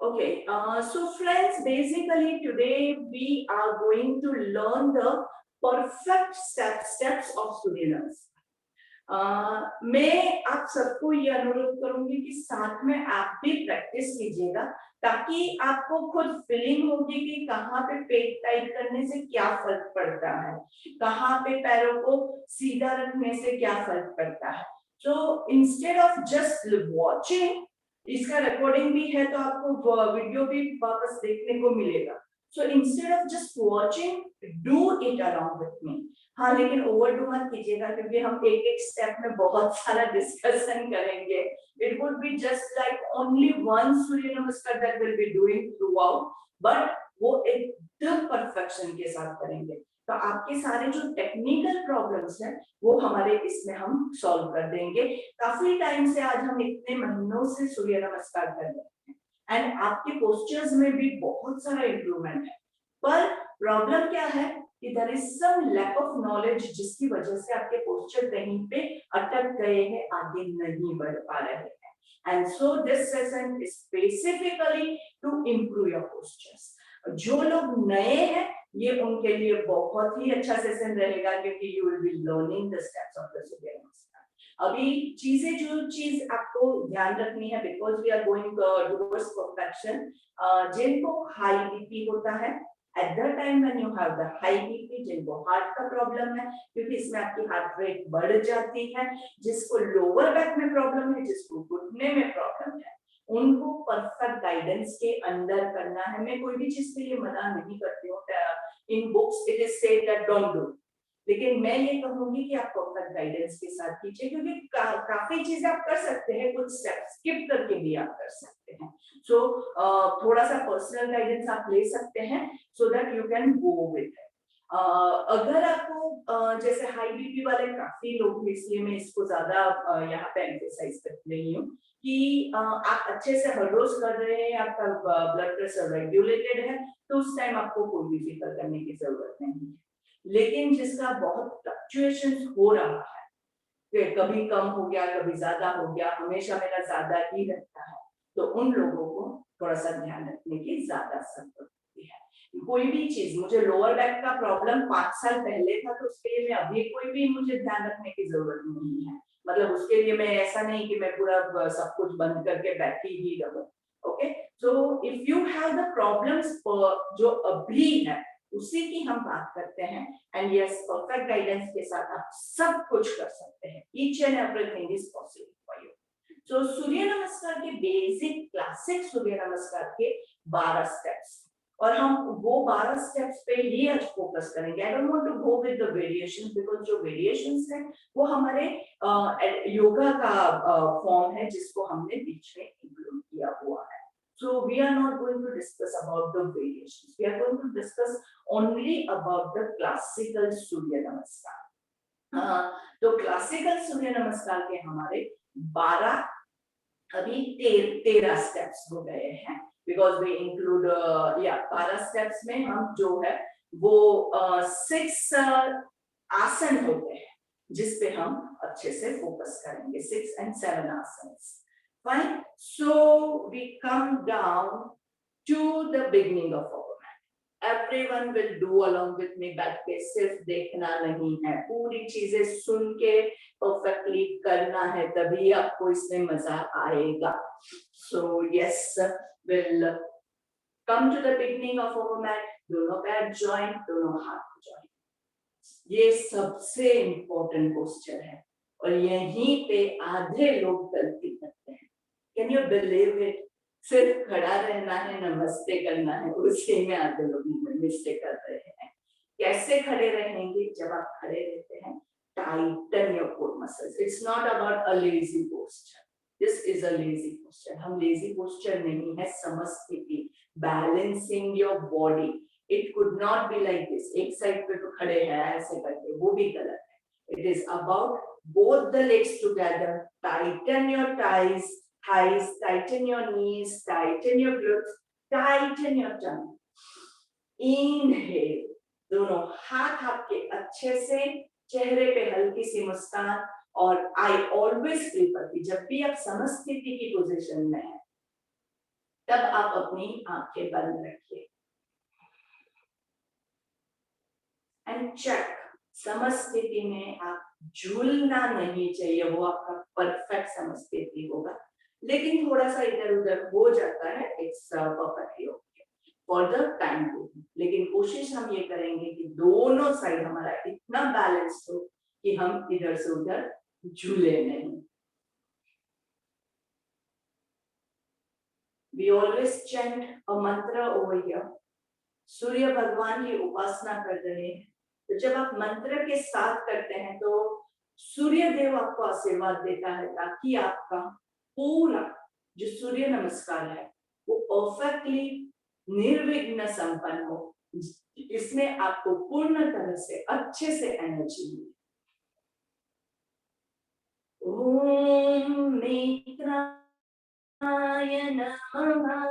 Okay, so friends, basically today we are going to learn the perfect steps of Surya Namaskar. मैं आप सबको ये अनुरोध करूंगी कि साथ में आप भी प्रैक्टिस कीजिएगा ताकि आपको खुद फीलिंग होगी कि कहाँ पे पेट टाइट करने से क्या फर्क पड़ता है, कहाँ पे पैरों को सीधा रखने से क्या फर्क पड़ता है. So instead of just watching, इसका रिकॉर्डिंग भी है तो आपको वीडियो भी वापस देखने को मिलेगा. So instead of just watching, do it along with me. हाँ, लेकिन ओवरडू मत कीजिएगा क्योंकि हम एक एक स्टेप में बहुत सारा डिस्कशन करेंगे. It would be just like only one Surya Namaskar that will be doing throughout, but वो एकदम परफेक्शन के साथ करेंगे. तो आपके सारे जो टेक्निकल प्रॉब्लम्स हैं वो हमारे इसमें हम सॉल्व कर देंगे. काफी टाइम से आज हम इतने महीनों से सूर्य नमस्कार कर रहे हैं एंड आपके पोस्चर्स में भी बहुत सारा इंप्रूवमेंट है. पर प्रॉब्लम क्या है कि there is some lack of knowledge जिसकी वजह से आपके पोस्चर कहीं पे अटक गए हैं, आगे नहीं बढ़ पा रहे हैं. And so this session is specifically to improve your postures. जो लोग नए हैं ये उनके लिए बहुत ही अच्छा सेशन रहेगा क्योंकि you will be learning the steps of the Surya Namaskar. अभी जो चीज आपको ध्यान रखनी है, because we are going towards perfection. जिनको हाई बीपी होता है, at the time when you have the high BP, जिनको हार्ट का प्रॉब्लम है क्योंकि इसमें आपकी हार्ट रेट बढ़ जाती है, जिसको लोअर बैक में प्रॉब्लम है, जिसको घुटने में प्रॉब्लम है, उनको परफेक्ट गाइडेंस के अंदर करना है. मैं कोई भी चीज के लिए मना नहीं करती हूँ. In books it is said that don't do, लेकिन मैं ये कहूंगी कि आप परफेक्ट गाइडेंस के साथ कीजिए क्योंकि काफी चीजें आप कर सकते हैं, कुछ स्टेप स्किप करके भी आप कर सकते हैं. सो थोड़ा सा पर्सनल गाइडेंस आप ले सकते हैं so that you can go with it. अगर आपको जैसे हाई बीपी वाले काफी लोग, इसलिए मैं इसको ज्यादा यहाँ पे एम्फेसाइज कर रही हूँ कि आप अच्छे से हर रोज कर रहे हैं, आपका ब्लड प्रेशर रेगुलेटेड है, तो उस टाइम आपको कोई भी फिक्र करने की जरूरत नहीं है. लेकिन जिसका बहुत फ्लक्चुएशन हो रहा है, कभी कम हो गया, कभी ज्यादा हो गया, हमेशा मेरा ज्यादा ही रहता है, तो उन लोगों को थोड़ा सा ध्यान रखने की ज्यादा जरूरत होती है. कोई भी चीज, मुझे लोअर बैक का प्रॉब्लम 5 साल पहले था तो उसके लिए मैं अभी कोई भी मुझे ध्यान रखने की जरूरत नहीं है. मतलब उसके लिए मैं ऐसा नहीं कि मैं पूरा सब कुछ बंद करके बैठी ही रहूं. Okay, so if you have the problems जो अभी है उसी की हम बात करते हैं. एंड यस, परफेक्ट गाइडेंस के साथ आप सब कुछ कर सकते हैं. Each and everything is possible for you. So Surya Namaskar के बेसिक क्लासिक सूर्य नमस्कार के 12 स्टेप्स, और हम वो 12 स्टेप्स पे ही आज फोकस करेंगे. I don't want to go with the variations because जो वेरिएशंस हैं वो हमारे योगा का फॉर्म है जिसको हमने बीच में इंक्लूड किया हुआ है. So we are not going to discuss about the variations. We are going to discuss only about the classical Surya Namaskar. तो क्लासिकल सूर्य नमस्कार के हमारे 12 अभी 13 स्टेप्स हो गए हैं बिकॉज वी इंक्लूड 12 स्टेप्स में हम जो है वो 6 आसन होते हैं जिसपे हम अच्छे से फोकस करेंगे. 6 and 7 asanas. Fine. So we come down to the beginning of our mat. Everyone will do along with me. बैठ के सिर्फ देखना नहीं है, पूरी चीजें सुन के परफेक्टली करना है, तभी आपको इसमें मजा आएगा. So yes, we'll come to the beginning of our mat. दोनों पैर join, दोनों हाथ join. ये सबसे इम्पोर्टेंट पोस्चर है और यहीं पे आधे लोग गलती करते हैं. Can you believe it? सिर्फ खड़ा रहना है, नमस्ते करना है, उसी में आधे लोग मिस्टेक कर रहे हैं. कैसे खड़े रहेंगे? जब आप खड़े रहते हैं, tighten your core muscles. It's not about a lazy posture. This is a lazy posture. हम lazy posture नहीं है, समस्थिति, balancing your body. It could not be like this. एक साइड पे तो खड़े हैं ऐसे करके, वो भी गलत है. It is about both the legs together. Tighten your thighs, tighten your knees, tighten your glutes, tighten your tongue. Inhale. दोनों हाथ आपके अच्छे से, चेहरे पे हल्की सी मुस्कान. और I always prefer कि जब भी आप समस्थिति की पोजीशन में हैं, तब आप अपनी आंखें बंद रखिए एंड चेक। समस्थिति में आप झूलना नहीं चाहिए, वो आपका परफेक्ट समस्थिति होगा, लेकिन थोड़ा सा इधर उधर हो जाता है, it's perfectly okay for the time too. लेकिन कोशिश हम ये करेंगे कि दोनों साइड हमारा इतना बैलेंस हो कि हम इधर से उधर झूले नहीं। We always chant a mantra over here. सूर्य भगवान की उपासना कर रहे हैं, तो जब आप मंत्र के साथ करते हैं तो सूर्य देव आपको आशीर्वाद देता है ताकि आपका पूरा जो सूर्य नमस्कार है वो परफेक्टली निर्विघ्न संपन्न हो, इसमें आपको पूर्ण तरह से अच्छे से एनर्जी मिले। ओम नेत्राय नमः।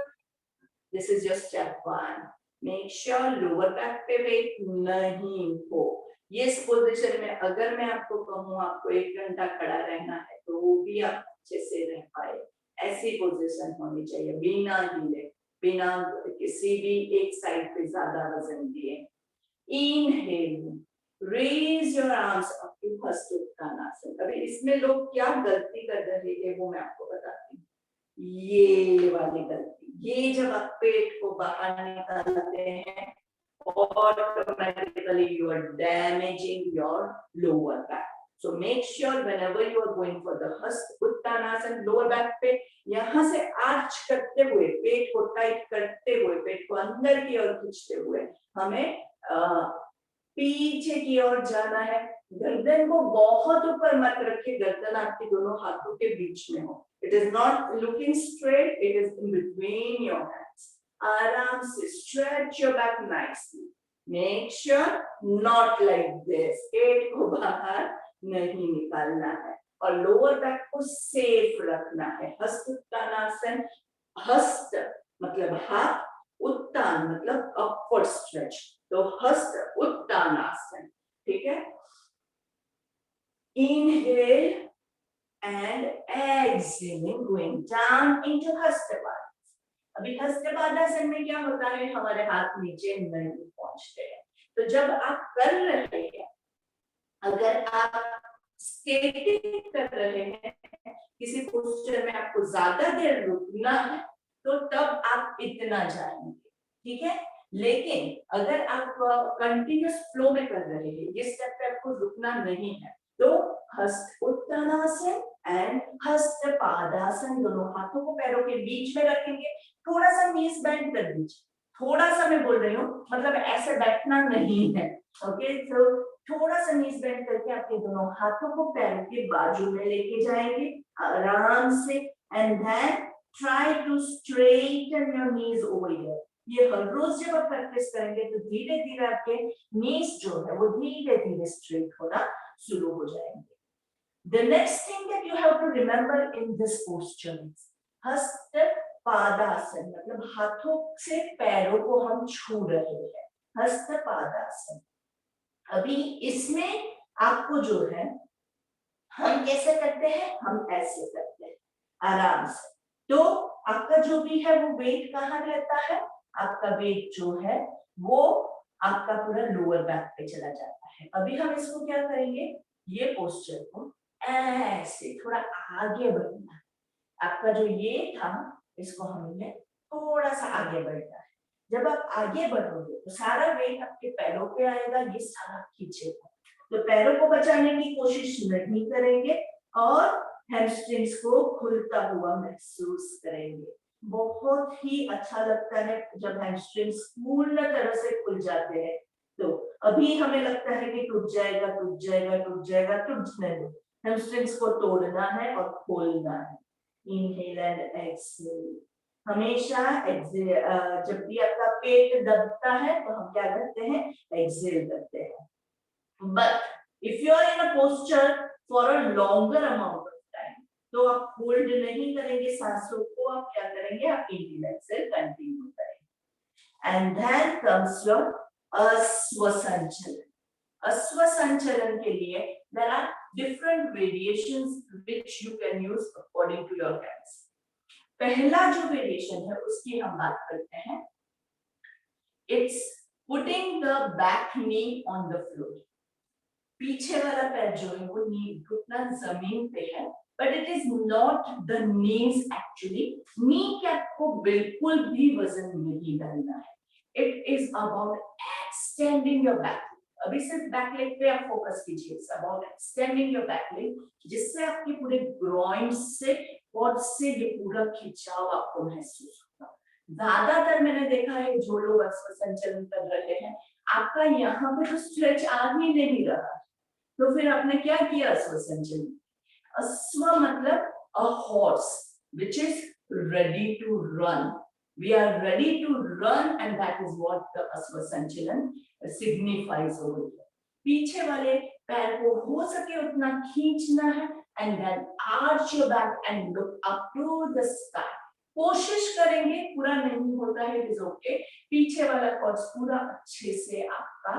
This is your step 1. Make sure lower back पे वेट नहीं हो। ये इस पोजीशन में अगर मैं आपको कहूँ आपको 1 घंटा खड़ा रहना है तो वो भी आप अच्छे से रह पाए, ऐसी पोजीशन होनी चाहिए, बिना हिले, बिना किसी भी एक साइड पे ज्यादा वजन दिए। Inhale, raise your arms up to हस्त उत्तानासन। अभी इसमें लोग क्या गलती कर रहे हैं वो मैं आपको बताती हूँ। ये वाली गलती, ये जब आप पेट को बाहर निकालते हैं automatically you are damaging your lower back. So make sure whenever you are going for the हस्त उत्तानासन, lower back पे यहाँ से आर्च करते हुए, पेट को टाइट करते हुए, पेट को अंदर की ओर खींचते हुए हमें पीछे की ओर जाना है। गर्दन को बहुत ऊपर मत रखिए, गर्दन आपके दोनों हाथों के बीच में हो। It is not looking straight, it is in between your hands. आराम से stretch your back nicely. Make sure not like this. पेट को बाहर नहीं निकालना है और लोअर बैक को सेफ रखना है। हस्त उत्तानासन, हस्त मतलब हाथ, उत्तान मतलब अपवर्ड स्ट्रेच, तो हस्त उत्तानासन, ठीक है। Inhale and exhaling, going down into हस्तपाद। अभी हस्तपादासन में क्या होता है, हमारे हाथ नीचे नहीं पहुंचते हैं, तो जब आप कर रहे हैं, अगर आप स्केटिंग कर रहे हैं, किसी पोस्चर में आपको ज्यादा देर रुकना है तो तब आप इतना जाएंगे, ठीक है। लेकिन अगर आप कंटिन्यूस फ्लो में कर रहे हैं, ये स्टेप पे आपको रुकना नहीं है, तो हस्त उत्तानासन एंड हस्तपादासन, दोनों हाथों को पैरों के बीच में रखेंगे, थोड़ा सा नीज बेंड कर दीजिए, थोड़ा सा मैं बोल रही हूँ, मतलब ऐसे बैठना नहीं है, ओके। तो थोड़ा सा नीज बेंड करके आपके दोनों हाथों को पैरों के बाजू में लेके जाएंगे आराम से, and then try to straighten your knees over here. ये हर रोज जब आप प्रैक्टिस करेंगे तो धीरे धीरे आपके नीज जो है वो धीरे धीरे स्ट्रेट होना शुरू हो जाएंगे। The next thing that you have to remember in this posture is Hastapadasana, मतलब हाथों से पैरों को हम छू रहे हैं, हस्तपादासन। अभी इसमें आपको जो है, हम कैसे करते हैं, हम ऐसे करते हैं आराम से, तो आपका जो भी है वो वेट कहाँ रहता है, आपका वेट जो है वो आपका पूरा लोअर बैक पे चला जाता है। अभी हम इसको क्या करेंगे, ये पोस्चर को ऐसे थोड़ा आगे बढ़ना है, आपका जो ये था इसको हमें थोड़ा सा आगे बढ़ना है। जब आप आगे बढ़ोगे तो सारा वेट आपके पैरों पे आएगा, ये सारा खींचेगा, तो पैरों को बचाने की कोशिश नहीं करेंगे और हैमस्ट्रिंग्स को खुलता हुआ महसूस करेंगे। बहुत ही अच्छा लगता है जब हैमस्ट्रिंग्स पूर्ण तरह से खुल जाते हैं। तो अभी हमें लगता है कि टूट जाएगा टूट जाएगा टूट जाएगा, टूटने दो, हैमस्ट्रिंग्स को तोड़ना है और खोलना है। इनहेल एंड एक्सहेल, हमेशा जब भी आपका पेट दबता है तो हम क्या करते हैं, एक्सहेल करते हैं। But if you are in a posture for a longer amount of time, तो आप होल्ड नहीं करेंगे सांसों को, आप क्या करेंगे, आप इनहेल एक्सहेल कंटिन्यू करेंगे। And then comes your Ashwasanchalan. Ashwasanchalan के लिए there are different variations which you can use according to your capacity. पहला जो वेरिएशन है उसकी हम बात करते हैं. It's putting the back knee on the floor. पीछे वाला पैर जो है वो नी घुटना जमीन पे है, but it is not the knees actually. Knee cap को बिल्कुल भी वजन नहीं डालना है. It is about extending your back. अभी सिर्फ बैक लेग पे आप फोकस कीजिए. It's about extending your back leg, जिससे आपके पूरे ग्रॉइन से और से ये पूरा खिंचाव आपको महसूस होगा. ज्यादातर मैंने देखा है जो लोग अश्व संचलन कर रहे हैं, आपका यहाँ पे तो स्ट्रेच आ ही नहीं रहा. तो फिर आपने क्या किया अश्व संचलन. अश्व मतलब a horse which is ready to run. We are ready to run and that is what the अश्व संचलन signifies over here. पीछे वाले पैर को हो सके उतना खींचना है and then arch your back and look up to the sky. कोशिश करेंगे, पूरा नहीं होता है, it is okay. पीछे वाला कॉर्ड्स पूरा अच्छे से आपका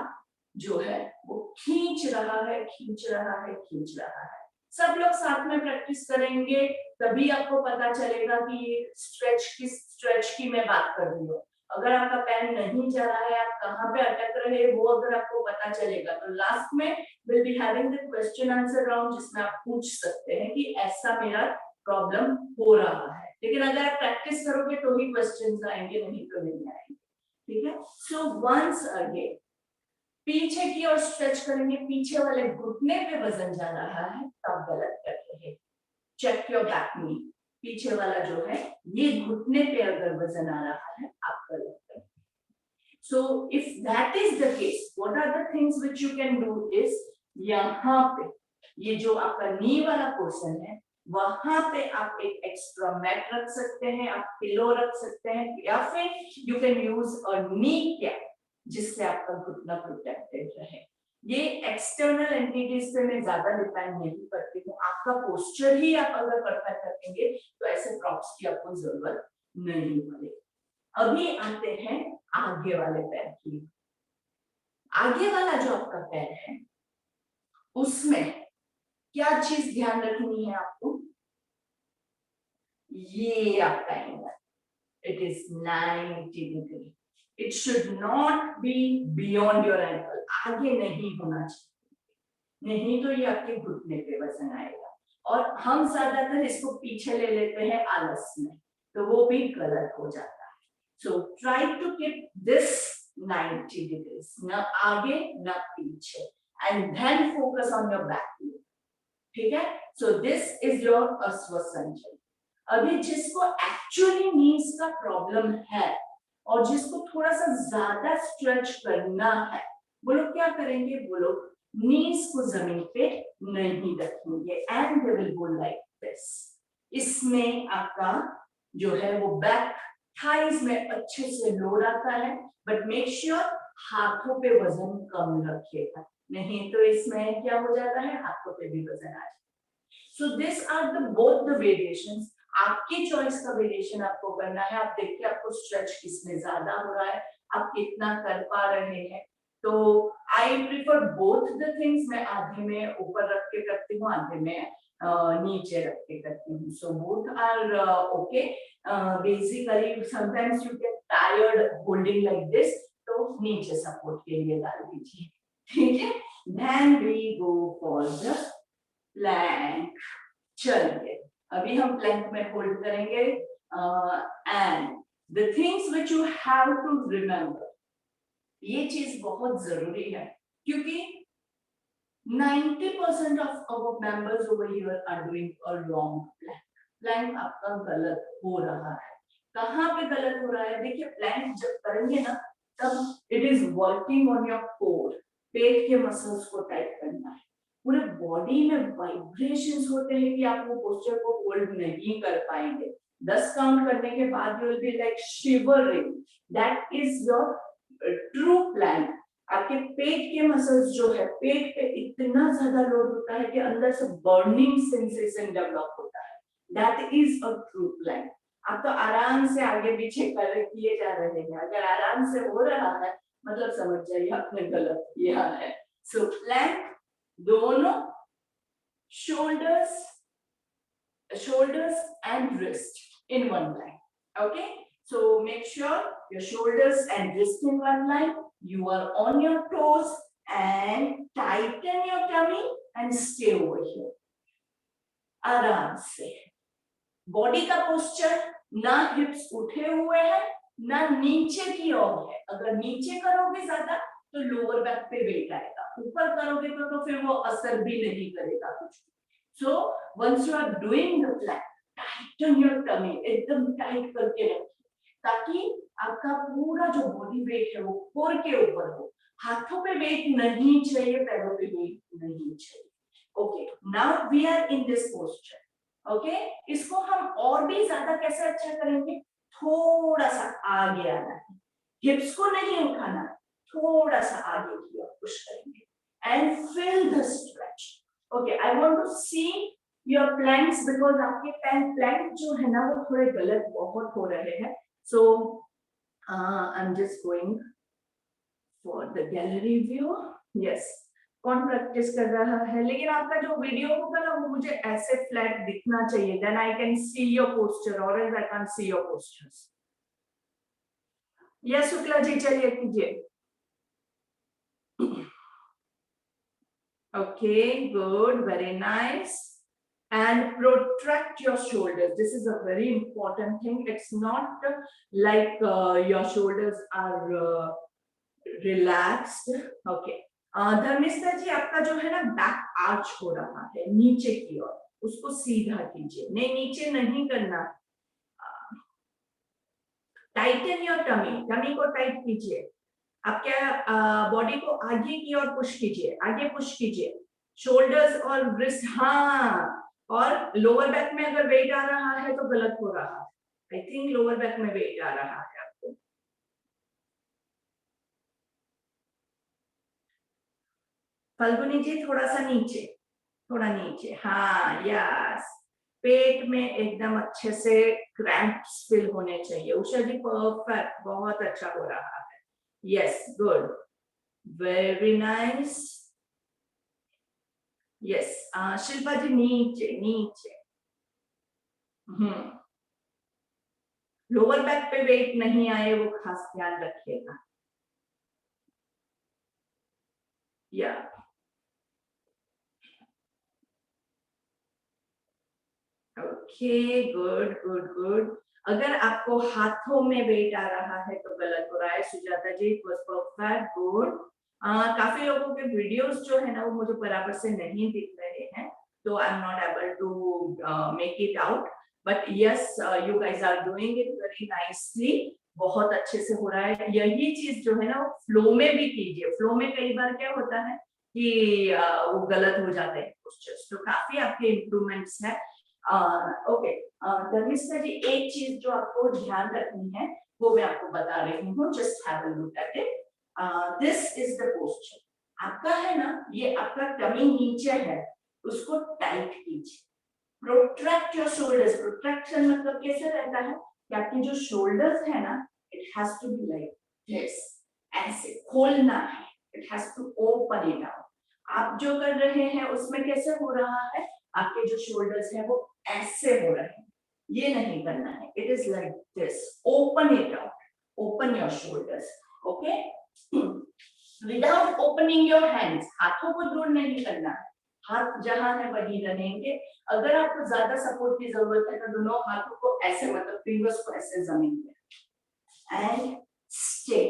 जो है वो खींच रहा है, खींच रहा है, खींच रहा है. सब लोग साथ में प्रैक्टिस करेंगे तभी आपको पता चलेगा कि ये स्ट्रेच किस स्ट्रेच की मैं बात कर रही हूँ. अगर आपका पैर नहीं जा रहा है, आप कहाँ पे अटक रहे हैं, वो अगर आपको पता चलेगा तो लास्ट में will be having the question answer round, जिसमें आप पूछ सकते हैं कि ऐसा मेरा प्रॉब्लम हो रहा है. लेकिन अगर आप प्रैक्टिस करोगे तो ही क्वेश्चंस आएंगे, नहीं तो नहीं आएंगे. ठीक है. सो वंस अगेन पीछे की ओर स्ट्रेच करेंगे. पीछे वाले घुटने पे वजन जा रहा है तब गलत कर रहे हैं. चेक योर बैक नी. पीछे वाला जो है ये घुटने पे अगर वजन आ रहा है आप गलत कर रहे हैं. So if that is the case, what are the things which you can do is, यहाँ पे ये जो आपका नी वाला पोर्शन है वहां पे आप एक एक्स्ट्रा मैट रख सकते हैं, आप पिलो रख सकते हैं, या फिर you can use a knee cap जिससे आपका घुटना प्रोटेक्टेड रहे. ये एक्सटर्नल एंटिटीज पे मैं ज्यादा डिपेंड नहीं करती हूँ. आपका पोस्चर ही आप अगर परफेक्ट रखेंगे तो ऐसे प्रॉप्स की आपको जरूरत नहीं पड़ेगी. अभी आते हैं आगे वाले पैर की. आगे वाला जो आपका पैर है उसमें क्या चीज ध्यान रखनी है आपको. ये आपका angle, it is 90 degree. It should not be beyond your ankle. आगे नहीं होना चाहिए, नहीं तो ये आपके घुटने पे वजन आएगा. और हम ज्यादातर इसको पीछे ले लेते हैं आलस में, तो वो भी गलत हो जाता है. So try to keep this 90 degrees, न आगे न पीछे, and then focus on your back leg. ठीक है. So this is your अश्व संचलन. अभी जिसको एक्चुअली नीज का प्रॉब्लम है और जिसको थोड़ा सा ज्यादा स्ट्रेच करना है, वो लोग क्या करेंगे, वो लोग नीज को जमीन पे नहीं रखेंगे and they will go like this. इसमें आपका जो है वो बैक थाइज में अच्छे से लोड आता है, बट मेक श्योर हाथों पे वजन कम रखिएगा, नहीं तो इसमें क्या हो जाता है, हाथों पे भी वजन आ जाता है. So this are the both the variations. आपकी चॉइस का वेरिएशन आपको करना है. आप देखिए आपको स्ट्रेच किसमें ज्यादा हो रहा है, आप कितना कर पा रहे हैं. तो I prefer both the things. मैं आधे में ऊपर रख के करती हूँ, आधे में नीचे रख के करती हूँ. So both are okay. Basically sometimes you get tired holding like this, तो नीचे सपोर्ट के लिए डाल दीजिए. ठीक है. Then we go for the plank. चलिए अभी हम प्लैंक में होल्ड करेंगे. And the things which you have to remember, ये चीज बहुत जरूरी है क्योंकि 90% of our members over here are doing a wrong plank. Plank आपका गलत हो रहा है. कहाँ पे गलत हो रहा है, देखिए प्लैंक जब करेंगे ना तब it is working on your core. पेट के मसल्स को टाइट करना है. पूरे बॉडी में वाइब्रेशंस होते हैं कि आप वो पोस्चर को होल्ड नहीं कर पाएंगे. 10 काउंट करने के बाद you will be like shivering. That is your true plank. आपके पेट के मसल्स जो है, पेट पे इतना ज्यादा लोड होता है कि अंदर से बर्निंग सेंसेशन डेवलप होता है. That is a true plank. आप तो आराम से आगे पीछे कर किए जा रहे हैं. अगर आराम से हो रहा है मतलब समझ जाइए आपने गलत किया है. सो प्लैंक दोनों shoulders and wrist in one line. Okay, so make sure your shoulders and wrist in one line. You are on your toes and tighten your tummy and stay over here. आराम से body का posture, ना हिप्स उठे हुए हैं ना नीचे की ओर है. अगर नीचे करोगे ज्यादा तो लोअर बैक पे वेट आएगा, ऊपर करोगे तो फिर वो असर भी नहीं करेगा कुछ. So once you are doing the plank, tighten your tummy, एकदम टाइट करके रखिए ताकि आपका पूरा जो बॉडी वेट है वो कोर के ऊपर हो. हाथों पे वेट नहीं चाहिए, पैरों पे वेट नहीं चाहिए. Okay, now we are in this posture. Okay, इसको हम और भी ज्यादा कैसे अच्छा करेंगे, थोड़ा सा आगे आना है, हिप्स को नहीं उठाना, थोड़ा सा आगे की ओर पुश करेंगे and feel the stretch. Okay, I want to see your planks because आपके प्लैंक जो है ना वो थोड़े गलत बहुत हो रहे हैं. So I am just going for the gallery view. Yes, कौन प्रैक्टिस कर रहा है, लेकिन आपका जो वीडियो होगा ना वो मुझे ऐसे फ्लैट दिखना चाहिए, then I can see your posture और else I can see your postures. Yes Shukla ji, चलिए कीजिए. Okay, good, very nice. And protract your shoulders. This is a very important thing. It's not like your shoulders are relaxed. Okay. Dharmishtha ji, आपका जो है ना back arch हो रहा है नीचे की ओर, उसको सीधा कीजिए. नहीं, नीचे नहीं करना. टाइटन योर टमी, टमी को टाइट कीजिए. आपके बॉडी को आगे की ओर पुश कीजिए, आगे पुश कीजिए. शोल्डर्स और ब्रिस्ट, हाँ, और लोअर बैक में अगर वेट आ रहा है तो गलत हो रहा है. आई थिंक लोअर बैक में वेट आ रहा है आपको. फल्गुनी जी, थोड़ा सा नीचे, थोड़ा नीचे. हाँ, यस, पेट में एकदम अच्छे से क्रैम्प्स फील होने चाहिए. उषा जी, परफेक्ट, बहुत अच्छा हो रहा है. Yes, good, very nice. Yes, Shilpa ji, नीचे नीचे. लोअर बैक पे वेट नहीं आए वो खास ध्यान रखिएगा. या ओके, गुड गुड गुड. अगर आपको हाथों में वेट आ रहा है तो गलत हो रहा है. सुजाता जी, इट वाज परफेक्ट, गुड. काफी लोगों के वीडियोस जो है ना वो मुझे बराबर से नहीं दिख रहे हैं, तो I am not able to make it out. But yes, you guys are doing it very nicely. बहुत अच्छे से हो रहा है. यही चीज जो है ना वो फ्लो में भी कीजिए. फ्लो में कई बार क्या होता है कि वो गलत हो जाते हैं पोस्चर्स, तो काफी आपके इम्प्रूवमेंट्स है. ओके, धर्मिष्ठा जी, एक चीज जो आपको ध्यान रखनी है वो मैं आपको बता रही हूँ. Just have a look at it. This is the posture. आपका है ना, ये आपका टमी नीचे है, उसको टाइट कीजिए. प्रोट्रैक्ट योर शोल्डर्स. प्रोट्रैक्शन मतलब कैसे रहता है कि आपकी जो शोल्डर्स है ना, it has to be like this, ऐसे खोलना है. It has to open it out. आप जो कर रहे हैं उसमें कैसे हो रहा है, आपके जो शोल्डर्स है वो ऐसे हो रहे हैं, ये नहीं करना है. It is like this. Open it out, open your shoulders. Okay, without opening your hands. हाथों को दूर नहीं करना है, हाथ जहां है वही रहेंगे. अगर आपको ज्यादा सपोर्ट की जरूरत है तो दोनों हाथों को ऐसे, मतलब फिंगर्स को ऐसे जमीन पे, and stay.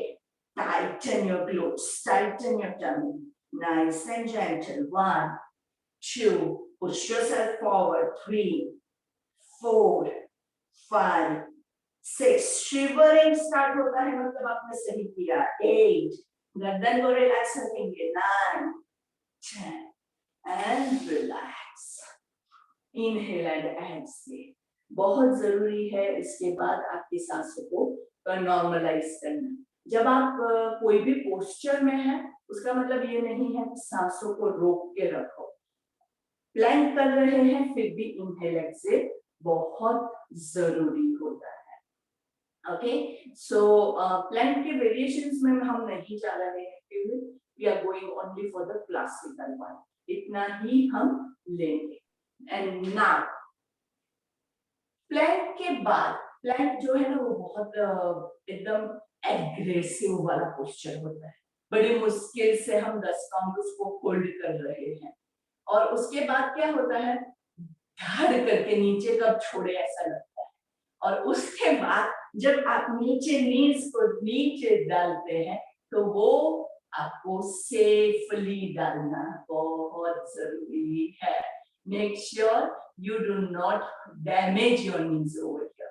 Tighten your glutes, tighten your tummy. Nice and gentle. 1, 2, push yourself forward. 3, 4, 5, 6. Shivering start होता है मतलब आपने सही किया. 8, गर्दन को रिलैक्स रखेंगे. 9, 10, and relax. Inhale and exhale. बहुत जरूरी है इसके बाद आपकी सांसों को नॉर्मलाइज करना. जब आप कोई भी पोस्चर में है उसका मतलब ये नहीं है कि सांसों को रोक के रखो. प्लैंक कर रहे हैं फिर भी इनहेल एक्सहेल बहुत जरूरी होता है. ओके, सो प्लैंक के वेरिएशंस में हम नहीं जा रहे हैं. We are going only for the classical one. इतना ही हम लेंगे. एंड नाउ प्लैंक के बाद, प्लैंक जो है ना वो बहुत एकदम एग्रेसिव वाला पोस्चर होता है, बड़ी मुश्किल से हम 10 काउंट उसको होल्ड कर रहे हैं, और उसके बाद क्या होता है, धड़ करके नीचे कब छोड़े ऐसा लगता है, और उसके बाद जब आप नीचे नीज को नीचे डालते हैं तो वो आपको सेफली डालना बहुत जरूरी है। Make sure you do not damage your knees over here.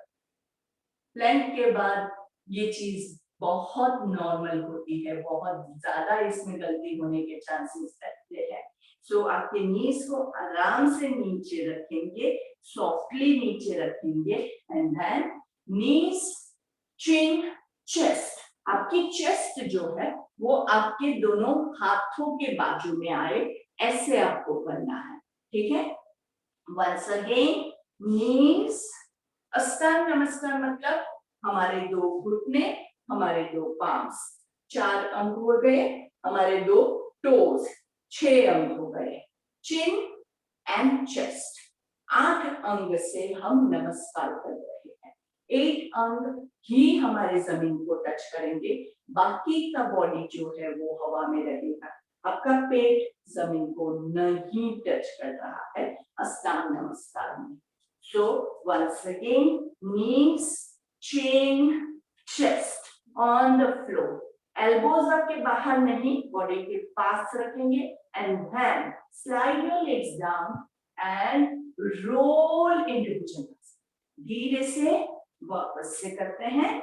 Plank के बाद ये चीज बहुत नॉर्मल होती है, बहुत ज्यादा इसमें गलती होने के चांसेस रहते हैं। सो आपके नीज को आराम से नीचे रखेंगे, सॉफ्टली नीचे रखेंगे, and then knees, chin, chest. आपकी चेस्ट जो है वो आपके दोनों हाथों के बाजू में आए, ऐसे आपको करना है, ठीक है। वंस अगेन नीज, अस्तांग नमस्कार मतलब हमारे दो घुटने, हमारे दो पाम्स, 4 अंग हो गए, हमारे 2 टोज, 6 अंग हो गए, चिन एंड चेस्ट, 8 अंग से हम नमस्कार कर रहे हैं। 8 अंग ही हमारे जमीन को टच करेंगे, बाकी का बॉडी जो है वो हवा में रहेगा। आपका पेट जमीन को नहीं टच कर रहा है अस्तांग नमस्कार में। So once again, knees, chin, chest on the floor. Elbows आपके बाहर नहीं, बॉडी के पास रखेंगे, and then slide your legs down and roll into Bhujangasana. धीरे से वापस से करते हैं,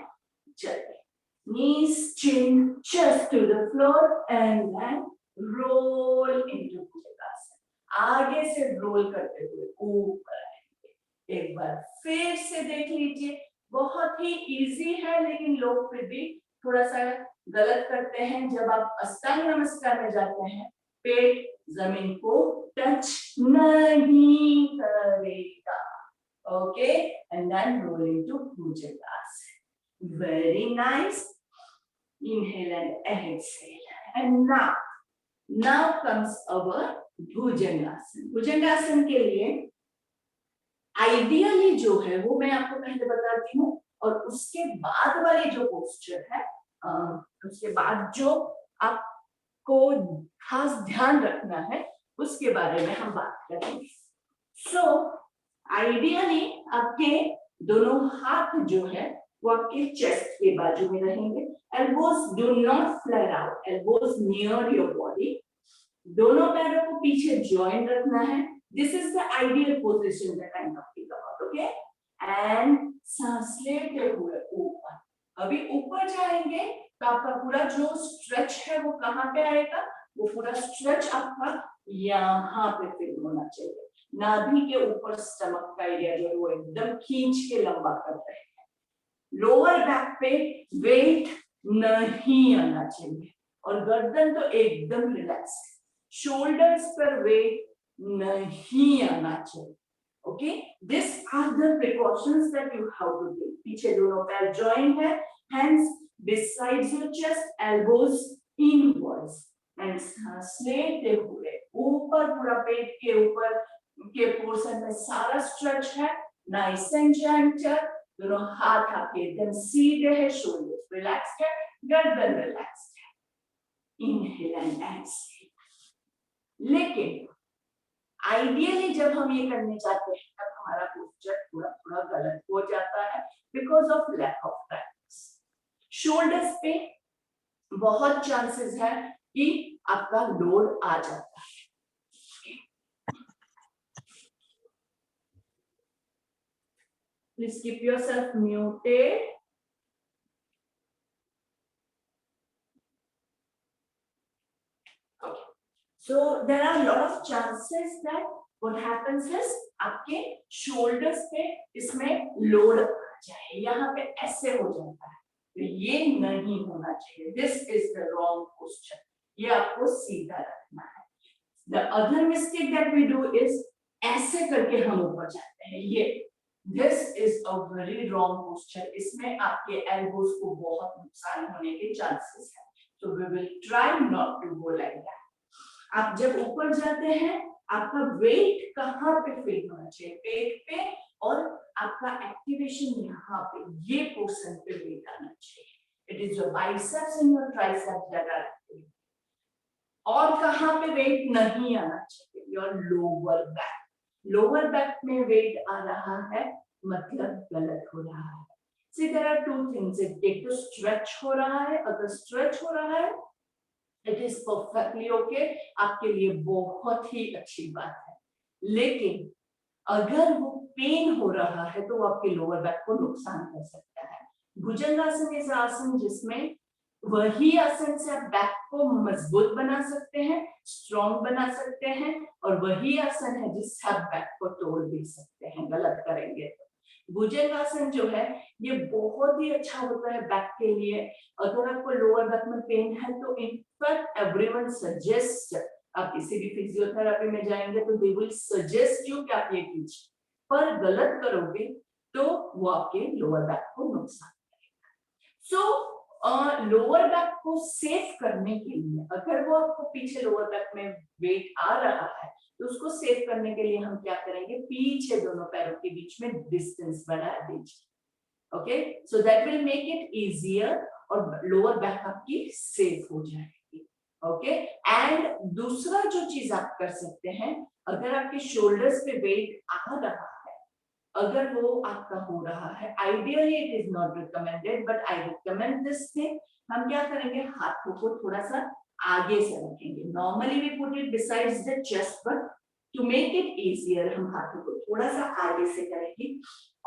चलिए। Knees, chin, chest to the floor and then roll into Bhujangasana. आगे से रोल करते हुए ऊपर। एक बार फिर से देख लीजिए, बहुत ही इजी है, लेकिन लोग फिर भी थोड़ा सा गलत करते हैं। जब आप अस्तांग नमस्कार में जाते हैं, पेट जमीन को टच नहीं करेगा, okay, and then roll into Bhujangasana. Very nice, inhale and exhale, and now comes our Bhujangasana. Bhujangasana के लिए आइडियली जो है वो मैं आपको पहले बताती हूँ, और उसके बाद वाले जो पोस्चर है, उसके बाद जो आपको खास ध्यान रखना है उसके बारे में हम बात करेंगे। सो आइडियली आपके दोनों हाथ जो है वो आपके चेस्ट के बाजू में रहेंगे। Elbows do not flare out, elbows near your body. दोनों पैरों को पीछे ज्वाइन रखना है। This is the ideal position that I'm talking about, okay? And सांस लेते हुए ऊपर। अभी ऊपर जाएंगे तो आपका पूरा जो स्ट्रेच है वो कहाँ पे आएगा? वो पूरा स्ट्रेच आपका यहाँ पे फील होना चाहिए। नाभि के ऊपर स्टमक का एरिया जो है वो एकदम खींच के लंबा कर रहे हैं। लोअर बैक पे वेट नहीं आना चाहिए, और गर्दन तो एकदम रिलैक्स है। शोल्डर्स पर वेट नहीं आना चाहिए, okay. This are the precautions that you have to take. पीछे दोनों पैर जॉइन है, hands besides your chest, elbows inwards, and सांस लेते हुए ऊपर, पूरा पेट के ऊपर के पोर्शन में सारा स्ट्रेच है, नाइस एंड जेंटल। दोनों हाथ आपके एकदम सीधे है, शोल्डर्स रिलैक्स्ड है, गर्दन रिलैक्स्ड है। Inhale and exhale. लेकिन आइडियली जब हम ये करने जाते हैं तब हमारा पोस्चर थोड़ा थोड़ा गलत हो जाता है, because of lack of practice. Shoulders पे बहुत चांसेस है कि आपका लोड आ जाता है। Please keep yourself muted. So there are a lot of chances that what happens is आपके shoulders पे इसमें लोड आ जाए, यहाँ पे ऐसे हो जाता है, तो ये नहीं होना चाहिए। This is the wrong posture, ये आपको सीधा रखना है। The other mistake that we do is ऐसे करके हम ऊपर जाते हैं, ये This is a very wrong posture, इसमें आपके elbows को बहुत नुकसान होने के chances है। So we will try not to go like that. आप जब ऊपर जाते हैं आपका वेट कहाँ पे फील होना चाहिए? पेट पे और आपका एक्टिवेशन यहाँ पे ये पोर्शन पे वेट आना चाहिए. It is your biceps and your triceps that are active. और कहाँ पे वेट नहीं आना चाहिए? Your lower back. Lower back में वेट आ रहा है मतलब गलत हो रहा है. See, there are two things. एक तो स्ट्रेच हो रहा है. अगर स्ट्रेच हो रहा है इट इज परफेक्टली ओके, आपके लिए बहुत ही अच्छी बात है. लेकिन अगर वो पेन हो रहा है तो वो आपके लोअर बैक को नुकसान कर सकता है. भुजंगासन इस आसन जिसमें वही आसन से आप बैक को मजबूत बना सकते हैं, स्ट्रॉन्ग बना सकते हैं, और वही आसन है जिससे आप बैक को तोड़ भी सकते हैं गलत करेंगे तो. भुजंगासन जो है ये बहुत ही अच्छा होता है बैक के लिए. अगर आपको लोअर बैक में पेन है तो इनफैक्ट एवरीवन सजेस्ट, आप किसी भी फिजियोथेरेपी में जाएंगे तो दे विल सजेस्ट यू कि आप ये कीजिए, पर गलत करोगे तो वो आपके लोअर बैक को नुकसान करेगा. सो लोअर बैक को सेव करने के लिए, अगर वो आपको पीछे लोअर बैक में वेट आ रहा है तो उसको सेव करने के लिए हम क्या करेंगे, पीछे दोनों पैरों के बीच में डिस्टेंस बढ़ा दीजिए. Okay, so that will make it easier और लोअर बैक आपकी सेफ हो जाएगी. ओके, एंड दूसरा जो चीज आप कर सकते हैं, अगर आपके शोल्डर्स पे वेट आ रहा है, अगर वो आपका हो रहा है, ideally it is not recommended but I recommend this thing. हम क्या करेंगे, हाथों को थोड़ा सा आगे से रखेंगे. Normally we put it besides the chest, but to make it easier हम हाथों को थोड़ा सा आगे से करेंगे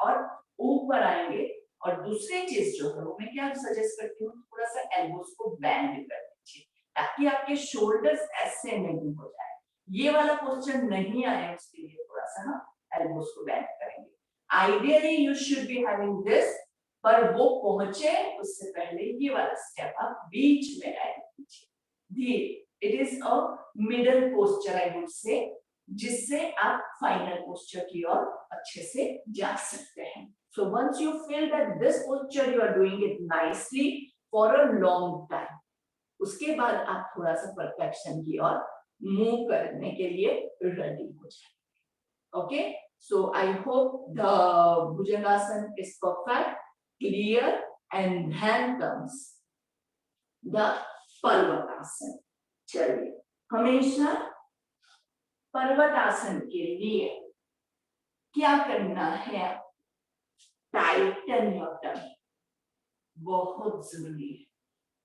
और ऊपर आएंगे. और दूसरी चीज जो है वो मैं क्या सजेस्ट करती हूँ, थोड़ा सा एल्बोस को बैंड कर दीजिए ताकि आपके शोल्डर्स ऐसे नहीं हो जाए. ये वाला पोस्चर नहीं आए उसके लिए थोड़ा सा हम एल्बोस को बैंड करेंगे. Ideally you should be having this, पर वो पहुंचे उससे पहले ये वाला स्टेप आप बीच में ऐड कीजिए धीरे. It is a middle posture I would say, जिससे आप फाइनल पोस्चर की ओर अच्छे से जा सकते हैं. So once you feel that this posture you are doing it nicely for a long time, उसके बाद आप थोड़ा सा परफेक्शन की ओर मूव करने के लिए रेडी हो जाए. Okay, so I hope the Bhujangasana is perfect, clear, and then comes the Parvatasana. चलिए, हमेशा पर्वतासन के लिए क्या करना है, टाइटन योर टमी. बहुत जरूरी है.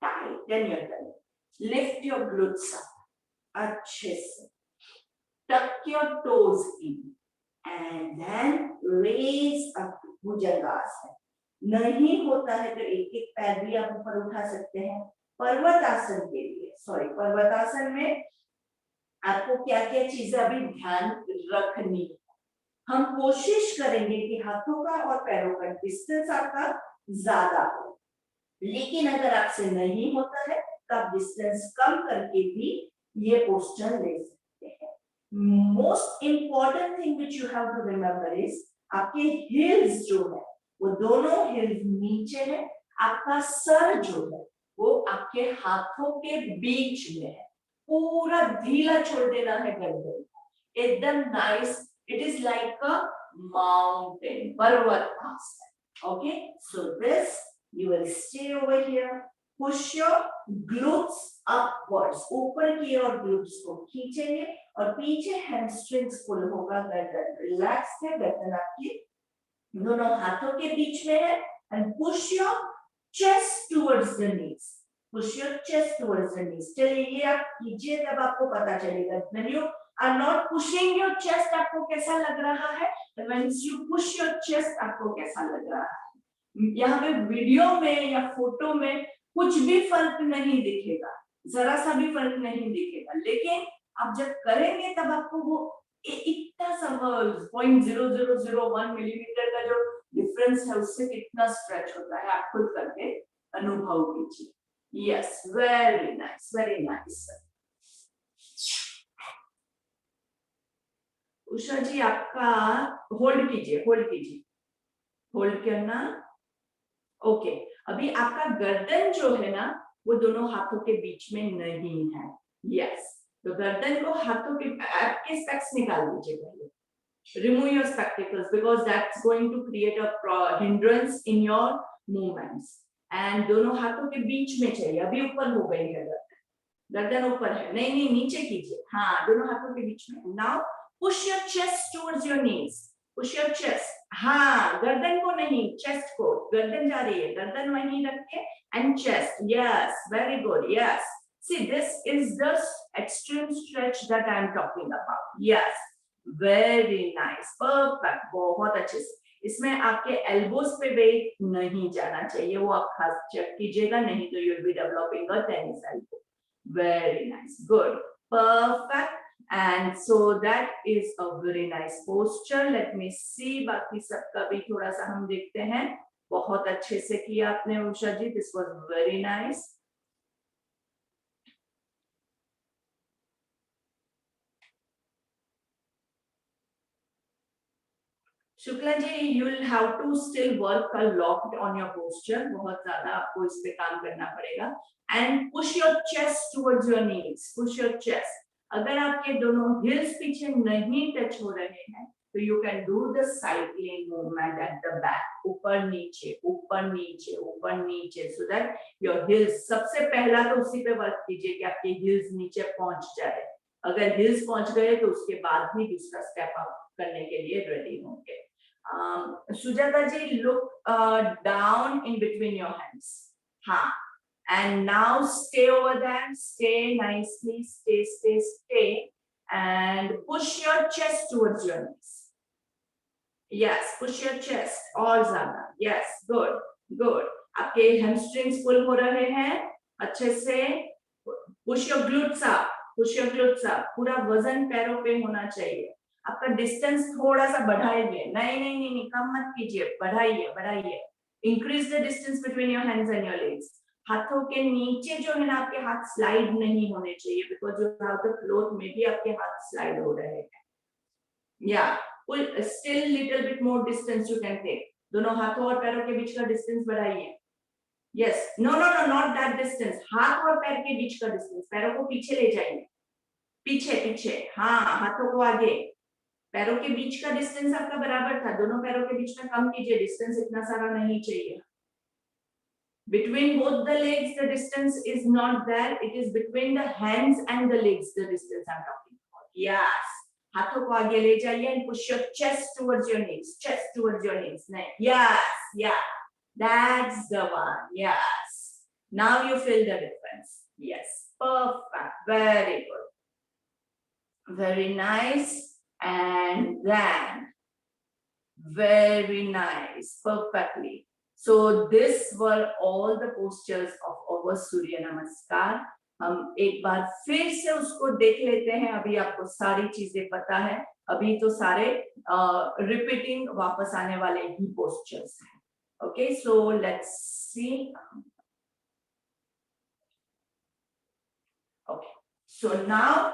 Tighten your tummy. Lift your glutes up अच्छे से. Tuck your toes in and then raise up. Bhujangasana नहीं होता है तो एक एक पैर भी आप ऊपर उठा सकते हैं. पर्वतासन के लिए, सॉरी, पर्वतासन में आपको क्या क्या चीजें अभी ध्यान रखनी है. हम कोशिश करेंगे कि हाथों का और पैरों का डिस्टेंस आपका ज्यादा हो, लेकिन अगर आपसे नहीं होता है तो आप डिस्टेंस कम करके भी ये पोस्चर ले सकते हैं. Most important thing which you have to remember is आपके हिल्स जो है वो दोनों हिल्स नीचे है. आपका सर जो है वो आपके हाथों के बीच में है. पूरा ढीला छोड़ देना है गर्दन, एकदम nice. It is like a mountain, Parvatasana. Okay, so this you will stay over here. Push your glutes upwards. ऊपर की ओर glutes को खींचेंगे और पीछे hamstrings पुल होगा. गर्दन रिलैक्स है, गर्दन आपकी दोनों हाथों के बीच में है. And push your chest towards the knees. Push your chest towards the knees. चलिए ये आप कीजिए तब आपको पता चलेगा. When you are not pushing your chest आपको कैसा लग रहा है, when you push your chest आपको कैसा लग रहा है. यहाँ पे वीडियो में या फोटो में कुछ भी फर्क नहीं दिखेगा, जरा सा भी फर्क नहीं दिखेगा, लेकिन आप जब करेंगे तब आपको वो इतना सा 0.0001 मिलीमीटर का जो डिफरेंस है उससे कितना स्ट्रेच होता है आप खुद करके अनुभव कीजिए. Yes, very nice, very nice. Usha ji आपका होल्ड कीजिए, होल्ड कीजिए, होल्ड करना. ओके, अभी आपका गर्दन जो है ना वो दोनों हाथों के बीच में नहीं है. यस, तो गर्दन को हाथों के, आपके स्पेक्स निकाल दीजिए पहले. remove your spectacles because that's going to create a hindrance in your movements. And दोनों हाथों के बीच में चाहिए, अभी ऊपर हो गई है गर्दन ऊपर है, नहीं नहीं नीचे कीजिए, हाँ दोनों हाथों के बीच में. Now push your chest towards your knees, push your chest, हाँ गर्दन को नहीं, chest को, गर्दन जा रही है, गर्दन वहीं रख के and chest, yes, very good, yes. See, this is the extreme stretch that I am talking about, yes, very nice, perfect, बहुत अच्छे से. इसमें आपके एल्बोस पे वेट नहीं जाना चाहिए, वो आप खास चेक कीजिएगा, नहीं तो you will B developing a tennis elbow. Very nice, good, perfect. And so that is a very nice posture. Let me see, बाकी सबका भी थोड़ा सा हम देखते हैं. बहुत अच्छे से किया आपने उषा जी, this was very nice. Shukla ji, you will have to still work a lot on your posture. बहुत ज्यादा आपको इस पे काम करना पड़ेगा. And push your chest towards your knees. Push your chest. अगर आपके दोनों heels पीछे नहीं टच हो रहे हैं, तो you can do the cycling movement at the back. ऊपर नीचे, ऊपर नीचे, ऊपर नीचे, so that your heels. सबसे पहला तो उसी पे वर्क कीजिए कि आपके heels नीचे पहुंच जाए. अगर heels पहुंच गए तो उसके बाद भी दूसरा स्टेप आप करने के लिए रेडी होंगे. Sujata ji, look down in between your hands. हाँ. And now stay over there. Stay nicely. Stay, stay, stay. And push your chest towards your knees. Yes, push your chest. और ज़्यादा. Yes, good, good. आपके hamstrings pull हो रहे हैं अच्छे से. Push your glutes up. Push your glutes up. पूरा वजन पैरों पे होना चाहिए. आपका डिस्टेंस थोड़ा सा बढ़ाइए, नहीं नहीं नहीं नहीं कम मत कीजिए, बढ़ाइए बढ़ाइए. Increase the distance between your hands and your legs. हाथों के नीचे जो है ना आपके हाथ स्लाइड नहीं होने चाहिए, बिकॉज जो द क्लोथ में भी आपके हाथ स्लाइड हो रहे हैं. या still little bit more distance you can take. दोनों हाथों और पैरों के बीच का डिस्टेंस बढ़ाइए. Yes, no no no, not that distance. हाथ और पैर के बीच का डिस्टेंस, पैरों को पीछे ले जाइए, पीछे पीछे, हाँ हाथों को आगे. पैरों के बीच का डिस्टेंस आपका बराबर था, दोनों पैरों के बीच में कम कीजिए, डिस्टेंस इतना सारा नहीं चाहिए. Between both the legs the distance is not there, it is between the hands and the legs the distance I'm talking about. Yes, हाथों को आगे ले जाइए and push your chest towards your knees, chest towards your knees. Yes, yeah, that's the one. Yes, now you feel the difference. Yes, perfect, very good, very nice. And then very nice, perfectly. So this were all the postures of our Surya Namaskar. हम एक बार फिर से उसको देख लेते हैं. अभी आपको सारी चीजें पता है, अभी तो सारे रिपीटिंग वापस आने वाले ही पोस्चर्स हैं. Okay, so let's see. Okay, so now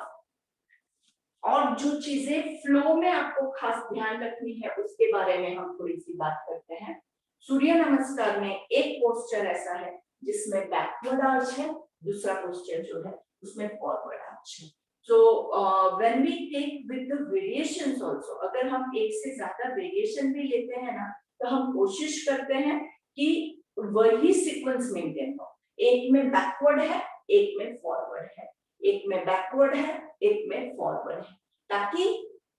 और जो चीजें फ्लो में आपको खास ध्यान रखनी है उसके बारे में हम थोड़ी सी बात करते हैं. सूर्य नमस्कार में एक पोस्चर ऐसा है जिसमें बैकवर्ड आर्च है, दूसरा पोस्चर जो है उसमें फॉरवर्ड आर्च है. So when we take with the variations also, अगर हम एक से ज्यादा वेरिएशन भी लेते हैं ना, तो हम कोशिश करते हैं कि वही सीक्वेंस मेंटेन हो. एक में बैकवर्ड है, एक में फॉरवर्ड है, एक में बैकवर्ड है, एक में फॉरवर्ड है, ताकि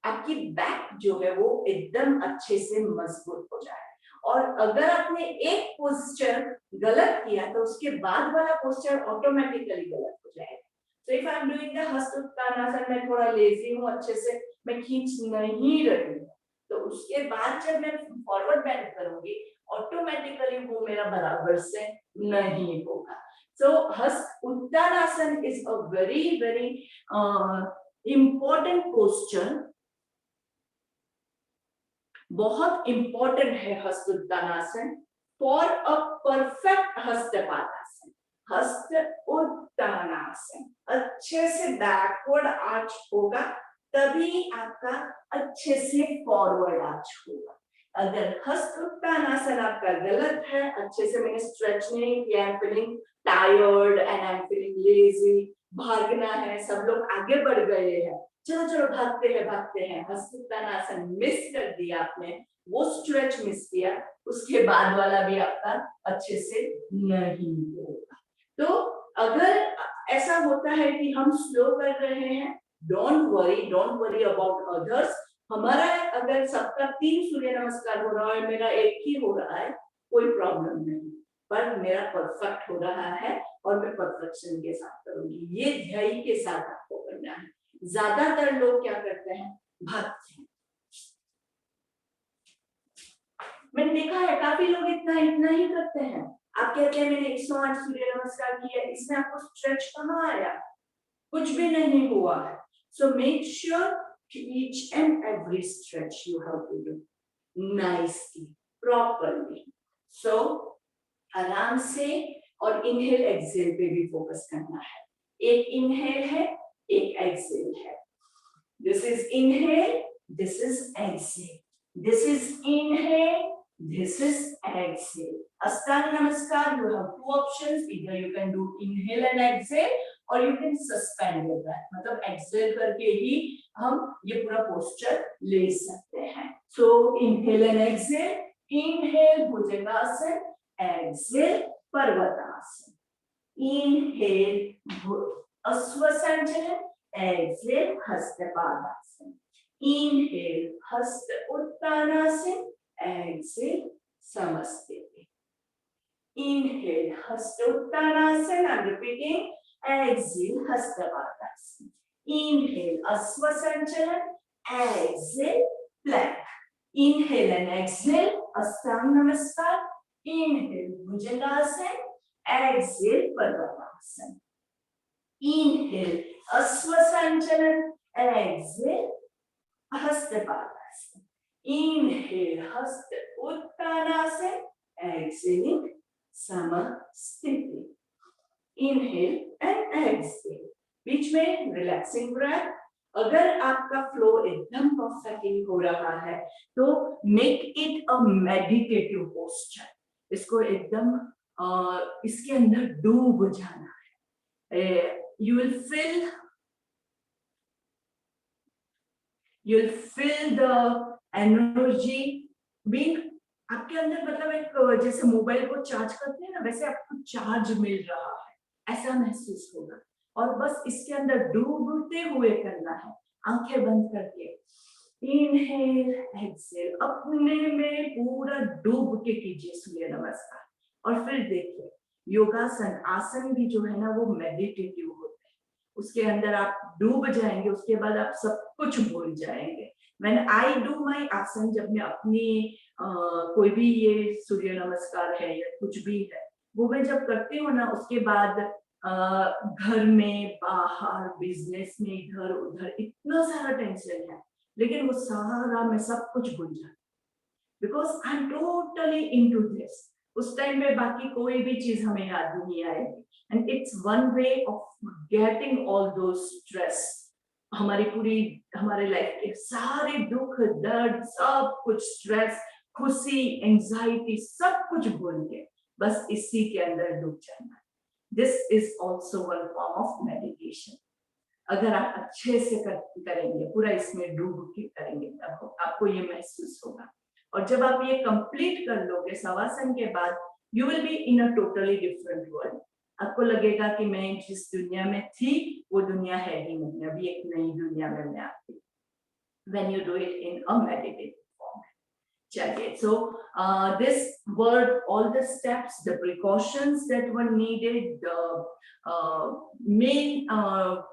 आपकी बैक जो है वो एकदम अच्छे से मजबूत हो जाए. और अगर आपने एक पोस्चर गलत किया तो उसके बाद वाला पोस्चर ऑटोमेटिकली गलत हो जाएगा. So if I'm doing the हस्त उत्तानासन, मैं थोड़ा लेजी हूँ, अच्छे से मैं खींच नहीं रही हूँ, तो उसके बाद जब मैं फॉरवर्ड बेंड करूंगी ऑटोमेटिकली वो मेरा बराबर से नहीं होगा. So हस्त Uttanasana is a very very important posture. बहुत इंपॉर्टेंट है हस्त Uttanasana for a perfect Hastapadasana. हस्त उत्तानासन अच्छे से बैकवर्ड आर्च होगा, तभी आपका अच्छे से फॉरवर्ड आर्च होगा. अगर हस्त उत्तानासन आपका गलत है, अच्छे से मैंने स्ट्रेच नहीं किया, I am feeling tired and I am feeling lazy, भागना है, सब लोग आगे बढ़ गए हैं, चलो चलो भागते हैं, हस्त उत्तानासन मिस कर दिया आपने, वो स्ट्रेच मिस किया, उसके बाद वाला भी आपका अच्छे से नहीं होगा। तो अगर ऐसा होता है कि हम स्लो कर रहे हैं, डोंट वरी अबाउट अदर्स। हमारा अगर सबका 3 सूर्य नमस्कार हो रहा है, मेरा एक ही हो रहा है, कोई प्रॉब्लम नहीं, पर मेरा परफेक्ट हो रहा है और मैं परफेक्शन के साथ करूंगी, ये ध्येय के साथ आपको करना है। ज्यादातर लोग क्या करते हैं, भागते हैं। मैंने देखा है काफी लोग इतना ही करते हैं। आप कहते हैं मैंने 108 सूर्य नमस्कार किया, इसमें आपको स्ट्रेच कहाँ आया, कुछ भी नहीं हुआ है। So make sure each and every stretch you have to do nicely, properly. So आराम से, और इनहेल एक्सेल पे भी फोकस करना है। एक इनहेल है, एक एक्सेल है। This is inhale, this is exhale, this is inhale, this is exhale. Ashtanga Namaskar, you have 2 options, either you can do inhale and exhale or you can suspend your breath, मतलब exhale करके ही हम ये पूरा posture ले सकते हैं। So inhale and exhale, inhale Bhujangasana, exhale Parvatasana, inhale Aswasanjana, exhale Hastapadasana, inhale Hasta Uttanasana, exhale Samasthiti. Inhale Hasta Uttanasana, I'm repeating, exhale Hastapadasana. Inhale Aswasanjana, exhale plank. Inhale and exhale Ashtanga Namaskar. Inhale Bhujangasana, exhale Parvatasana. Inhale Aswasanjana, exhale Hastapadasana. Inhale Hasta Uttanasana, exhaling Samasthiti. Inhale and exhale, बीच में relaxing breath. अगर आपका flow एकदम perfect हो रहा है तो make it a meditative posture, इसको एकदम इसके अंदर डूब जाना है। You will feel the energy being आपके अंदर, मतलब एक जैसे मोबाइल को चार्ज करते हैं ना, वैसे आपको चार्ज मिल रहा है, ऐसा महसूस होगा। और बस इसके अंदर डूबते हुए करना है, आंखें बंद करके। इनहेल एक्सेल, अपने में पूरा डूब के कीजिए सूर्य नमस्कार। और फिर देखिए योगासन, आसन भी जो है ना वो मेडिटेटिव होते हैं, उसके अंदर आप डूब जाएंगे, उसके बाद आप सब कुछ भूल जाएंगे। When I do my आसन, जब मैं अपनी कोई भी ये सूर्य नमस्कार है या कुछ भी है वो मैं जब करती हूँ ना, उसके बाद घर में, बाहर, बिजनेस में, इधर उधर इतना सारा टेंशन है, लेकिन वो सारा मैं सब कुछ भूल जाती, because I am totally into this. उस टाइम में बाकी कोई भी चीज हमें याद नहीं आएगी, and it's one way of getting all those stress. हमारे लाइफ के सारे दुख दर्द, सब कुछ, स्ट्रेस, खुशी, एंजाइटी, सब कुछ भूल के बस इसी के अंदर डूब जाना। This is also one form of meditation. अगर आप अच्छे से करेंगे, पूरा इसमें डूब के करेंगे, तब आपको ये महसूस होगा। और जब आप ये कंप्लीट कर लोगे शवासन के बाद, you will be in a totally different world. आपको लगेगा कि मैं जिस दुनिया में थी वो दुनिया है ही नहीं, अभी एक नई दुनिया में मैं आती। When you do it in a meditative form. चलिए, so this were all the steps, the precautions that were needed, the main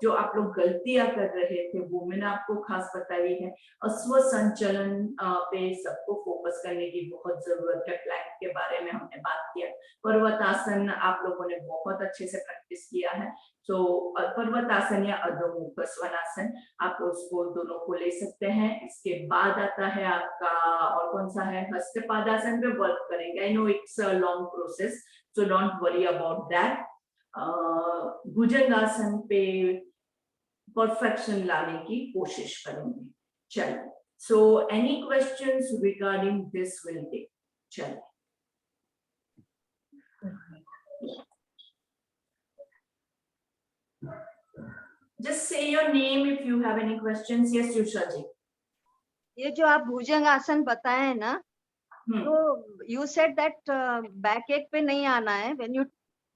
जो आप लोग गलतियां कर रहे थे वो मैंने आपको खास बताई है। अश्व संचलन पे सबको फोकस करने की बहुत जरूरत है। प्लैंक के बारे में हमने बात किया। पर्वतासन आप लोगों ने बहुत अच्छे से प्रैक्टिस किया है। तो पर्वतासन या अधोमुख स्वनासन, आप उसको दोनों को ले सकते हैं। इसके बाद आता है आपका, और कौन सा है, हस्तपादासन पे वर्क करेंगे। I know it's a long process, so don't worry about that. Bhujangasana पे परफेक्शन लाने की कोशिश करेंगे। चलिए, So any questions regarding this will take. Chalo. Just say your name if you have any questions. Yes, Yusha ji. ये जो आप भुजंग आसन बताए हैं ना, तो you said that बैक एक पे नहीं आना है. When you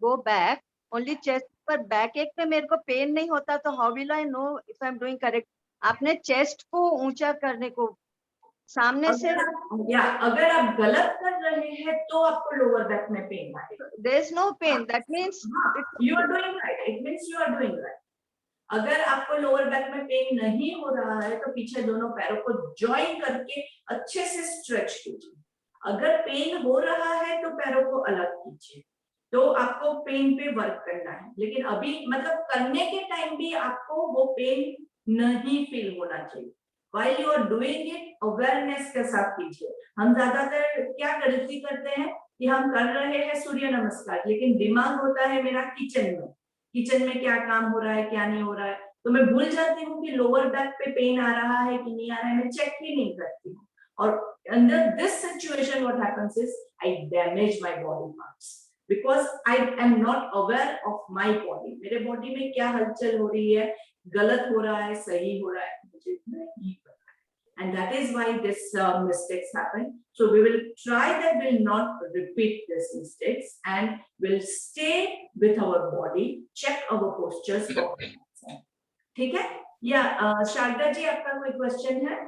go back, only chest पर बैक एक पे मेरे को पेन नहीं होता, तो how will I know if I'm doing correct? आपने चेस्ट को ऊंचा करने को सामने से, या अगर आप गलत कर रहे हैं तो आपको लोअर बैक में पेन आएगा. there is no pain. That means you are doing right. It means you are doing right. अगर आपको लोअर बैक में पेन नहीं हो रहा है तो पीछे दोनों पैरों को ज्वाइन करके अच्छे से स्ट्रेच कीजिए. अगर पेन हो रहा है तो पैरों को अलग कीजिए. तो आपको पेन पे वर्क करना है, लेकिन अभी मतलब करने के टाइम भी आपको वो पेन नहीं फील होना चाहिए. While you are doing it, awareness के साथ कीजिए. हम ज्यादातर क्या गलती करते हैं कि हम कर रहे हैं सूर्य नमस्कार, लेकिन दिमाग होता है मेरा किचन में क्या काम हो रहा है, क्या नहीं हो रहा है, तो मैं भूल जाती हूँ कि लोअर बैक पे पेन आ रहा है कि नहीं आ रहा है, मैं चेक ही नहीं करती हूँ. और under this situation what happens is I damage my body parts because I am not aware of my body. मेरे बॉडी में क्या हलचल हो रही है, गलत हो रहा है, सही हो रहा है, मुझे नहीं पता. And that is why this mistakes happen. So we will try that we'll not repeat these mistakes and we'll stay with our body, check our postures. ठीक है? या शारदा जी आपका कोई क्वेश्चन है?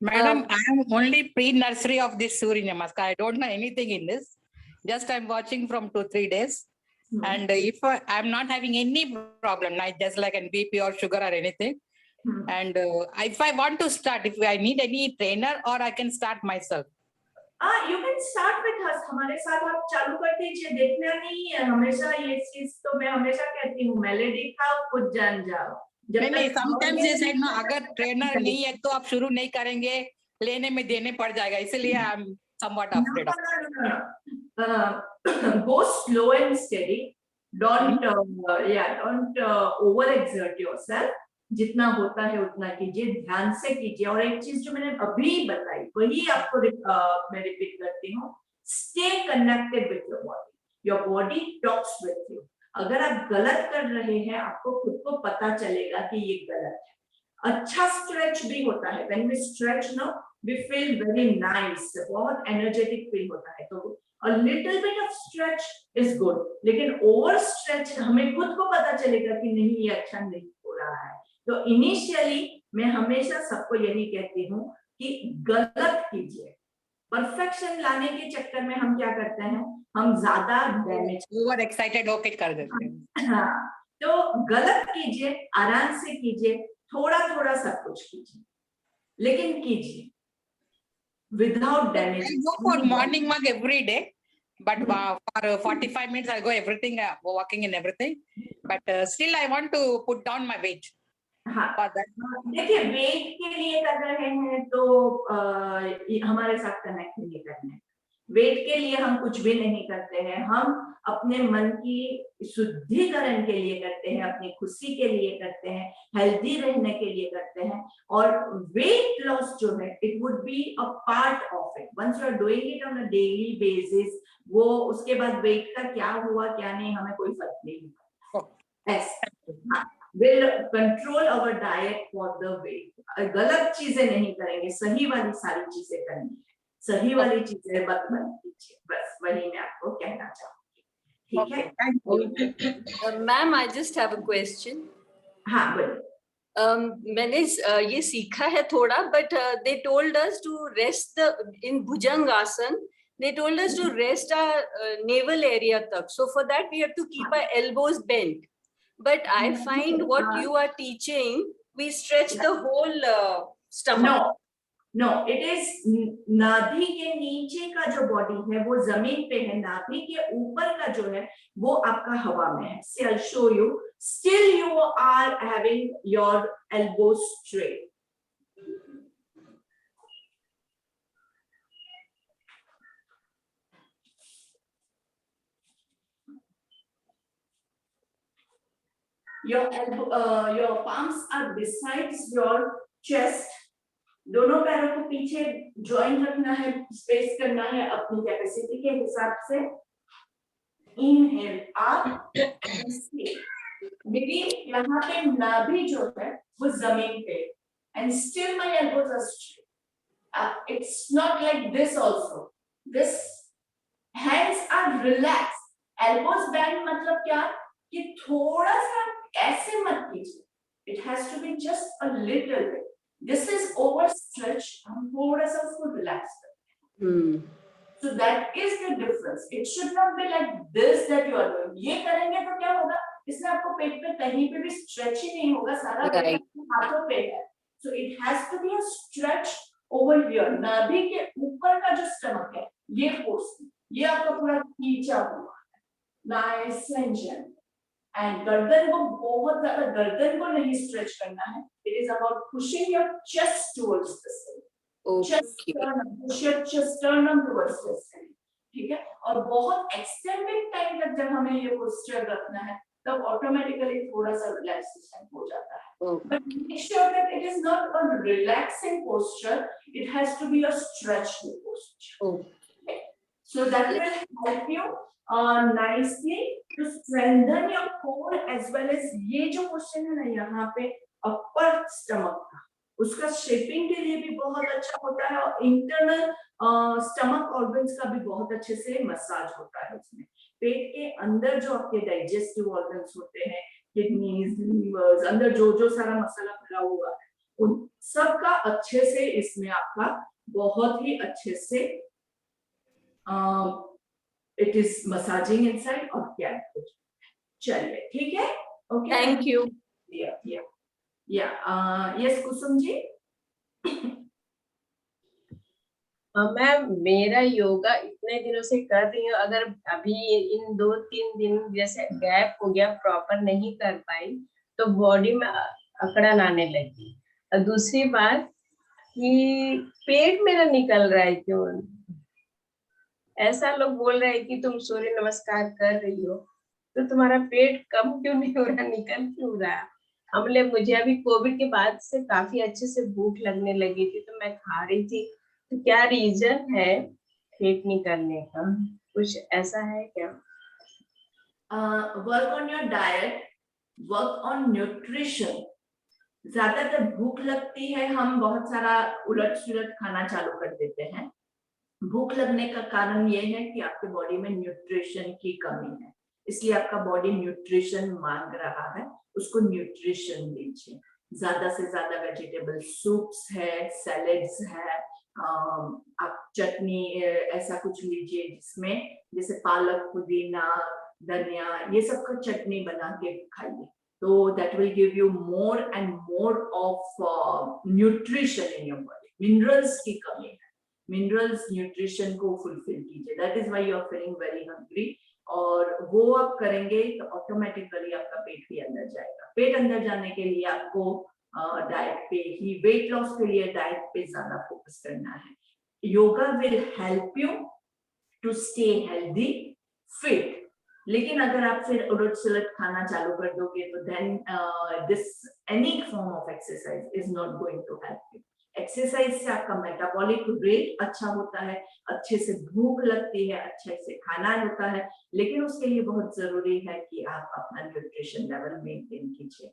Madam, I am only pre-nursery of this Surya Namaskar. I don't know anything in this. Just I'm watching from 2-3 days. And if I'm not having any problem, like just like an BP or sugar or anything. And if I want to start, if I need any trainer or I can start myself. You can start with us. हमारे साथ आप चालू कर दीजिए. देखना नहीं है हमेशा ये चीज, तो मैं हमेशा कहती हूँ मेलेडी खाओ खुद जान जाओ. नहीं, sometimes ये साइड ना अगर ट्रेनर नहीं है तो आप शुरू नहीं करेंगे, लेने में देने पड़ जाएगा, इसलिए I am somewhat afraid of. Go slow and steady. Don't overexert yourself. जितना होता है उतना कीजिए, ध्यान से कीजिए. और एक चीज जो मैंने अभी बताई वही आपको मैं रिपीट करती हूँ. Stay connected with your body. Your body talks with you. अगर आप गलत कर रहे हैं आपको खुद को पता चलेगा कि ये गलत है. अच्छा स्ट्रेच भी होता है. When we stretch no we feel very nice, बहुत एनर्जेटिक फील होता है. तो a little bit of stretch is good, लेकिन ओवर स्ट्रेच हमें खुद को पता चलेगा कि नहीं ये अच्छा नहीं हो रहा है. तो इनिशियली मैं हमेशा सबको यही कहती हूँ कि गलत कीजिए. परफेक्शन लाने के चक्कर में हम क्या करते हैं, हम ज्यादा डैमेज ओवर एक्साइटेड होके कर देते हैं. हाँ, तो गलत कीजिए, आराम से कीजिए, थोड़ा थोड़ा सब कुछ कीजिए, लेकिन कीजिए without damage. I go for morning walk every day, but for 45 minutes I go everything, walking in everything. But still I want to put down my weight. हाँ, देखिए वेट के लिए कर रहे हैं तो हमारे साथ कनेक्ट नहीं करना है. वेट के लिए हम कुछ भी नहीं करते हैं. हम अपने मन की शुद्धिकरण के लिए करते हैं, अपनी खुशी के लिए करते हैं, हेल्दी रहने के लिए करते हैं. और वेट लॉस जो है it would be a part of it. Once you are doing it on a daily basis, वो उसके बाद वेट का क्या हुआ क्या नहीं हमें कोई फर्क नहीं पड़ता. Will control our diet for the weight. गलत चीजें नहीं करेंगे, सही वाली सारी चीजें करनी है. सही वाली चीजें मत कीजिए. बस वही मैं आपको कहना चाहूंगी. ठीक है? Thank you. Ma'am, I just have a question. हाँ बोलिए. मैंने ये सीखा है थोड़ा, but they told us to rest in Bhujangasana. They told us to rest our navel area tak. So for that we have to keep our elbows bent. But I find what you are teaching, we stretch the whole stomach. No, it is नाभि के नीचे का जो body है वो जमीन पे है. नाभि के ऊपर का जो है वो आपका हवा में है. See, I'll show you. Still you are having your elbows straight. Your palms are besides your chest दोनों पैरों को पीछे ज्वाइन रखना है, स्पेस करना है अपनी कैपेसिटी के हिसाब से। इनहेल अप, मेरी यहाँ पे नाभि जो है वो जमीन पे, and still my elbows are straight. It's not like this also, this hands are relax. Elbows bend मतलब क्या कि थोड़ा सा ऐसे मत कीजिए, it has to be just a little bit. This is over stretch, हम थोड़ा सा उसको रिलैक्स करते हैं। So that is the difference. It should not be like this that you are doing. ये करेंगे तो क्या होगा, इसमें आपको पेट पे कहीं पे भी स्ट्रेच ही नहीं होगा, सारा वेट हाथों पे है। So it has to be a stretch over here. नाभि के ऊपर का जो स्टमक है, ये पोर्शन, ये आपका पूरा खींचा हुआ है, nice and gentle. And गर्दन को बहुत ज्यादा गर्दन को नहीं स्ट्रेच करना है. It is about pushing your chest towards the center. Just turn on towards the center. ठीक है, और बहुत एक्सटेंडेड टाइम तक जब हमें ये पोस्चर रखना है तब ऑटोमेटिकली थोड़ा सा रिलैक्सेशन हो जाता है। But make sure that it is not a relaxing posture, it has to be a stretching posture. Okay. So that will help you nicely to strengthen your core as well as ये जो question है ना यहाँ पे अपर stomach का, उसका shaping के लिए भी बहुत अच्छा होता है, और इंटरनल स्टमक ऑर्गन्स का भी बहुत अच्छे से मसाज होता है उसमें। पेट के अंदर जो आपके डाइजेस्टिव ऑर्गन्स होते हैं, किडनीज, लीवर्स, अंदर जो जो सारा मसाला भरा हुआ है, उन सब का अच्छे से इसमें आपका बहुत ही अच्छे से इट इज मसाजिंग इनसाइड और क्या। चलिए ठीक है, okay, thank you. Yes Kusum ji. Ma'am मेरा योगा इतने दिनों से कर रही हूँ, अगर अभी इन 2-3 दिन जैसे गैप हो गया, प्रॉपर नहीं कर पाई तो बॉडी में अकड़न आने लगी। और दूसरी बात कि पेट मेरा निकल रहा है, क्यों ऐसा लोग बोल रहे हैं कि तुम सूर्य नमस्कार कर रही हो तो तुम्हारा पेट कम क्यों नहीं हो रहा, निकल क्यों रहा। हमले मुझे अभी कोविड के बाद से काफी अच्छे से भूख लगने लगी थी तो मैं खा रही थी, तो क्या रीजन है पेट निकलने का, कुछ ऐसा है क्या? Work on your diet, work on nutrition. ज्यादातर भूख लगती है, हम बहुत सारा उलट सुलट खाना चालू कर देते हैं। भूख लगने का कारण ये है कि आपके बॉडी में न्यूट्रिशन की कमी है, इसलिए आपका बॉडी न्यूट्रिशन मांग रहा है, उसको न्यूट्रिशन दीजिए। ज्यादा से ज्यादा वेजिटेबल सूप्स है, सैलेड्स है, आप चटनी ऐसा कुछ लीजिए जिसमें जैसे पालक, पुदीना, धनिया, ये सब का चटनी बना के खाइए, तो that will give you more and more of nutrition in your body. Minerals की कमी है, मिनरल्स न्यूट्रिशन को फुलफिल कीजिए, that is why you are feeling very hungry. और वो आप करेंगे तो ऑटोमेटिकली आपका पेट भी अंदर जाएगा। पेट अंदर जाने के लिए आपको डाइट पे ही, वेट लॉस के लिए डाइट पे ज्यादा फोकस करना है। Yoga will help you to stay healthy, fit. लेकिन अगर आप फिर उलट सुलट खाना चालू कर दोगे तो then this any form of exercise is not going to help you. Exercise से आपका मेटाबॉलिक रेट अच्छा होता है, अच्छे से भूख लगती है, अच्छे से खाना होता है, लेकिन उसके लिए बहुत जरूरी है कि आप अपना न्यूट्रिशन लेवल मेंटेन कीजिए।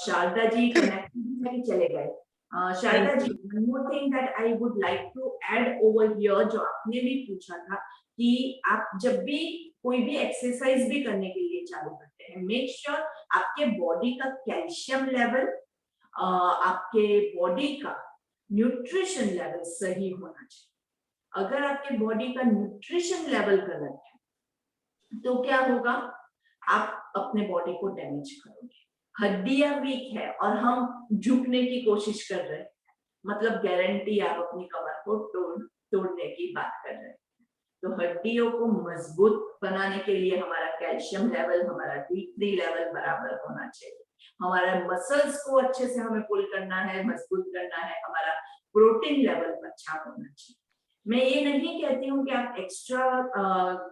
शारदा जी कनेक्ट नहीं चले गए। Sharda ji, one more thing that I would like to add over here, जो आपने भी पूछा था कि आप जब भी कोई भी एक्सरसाइज भी करने के लिए चालू करते हैं, मेक श्योर आपके बॉडी का कैल्शियम लेवल, आपके बॉडी का न्यूट्रिशन लेवल सही होना चाहिए। अगर आपके बॉडी का न्यूट्रिशन लेवल गलत है तो क्या होगा, आप अपने बॉडी को डैमेज करोगे। हड्डियां वीक है और हम झुकने की कोशिश कर रहे हैं, मतलब गारंटी आप अपनी कमर को तोड़ने की बात कर रहे हैं। तो हड्डियों को मजबूत बनाने के लिए हमारा कैल्शियम लेवल, हमारा D3 लेवल बराबर होना चाहिए। हमारा मसल्स को अच्छे से हमें पुल करना है, मजबूत करना है, हमारा प्रोटीन लेवल अच्छा होना चाहिए। मैं ये नहीं कहती हूँ कि आप एक्स्ट्रा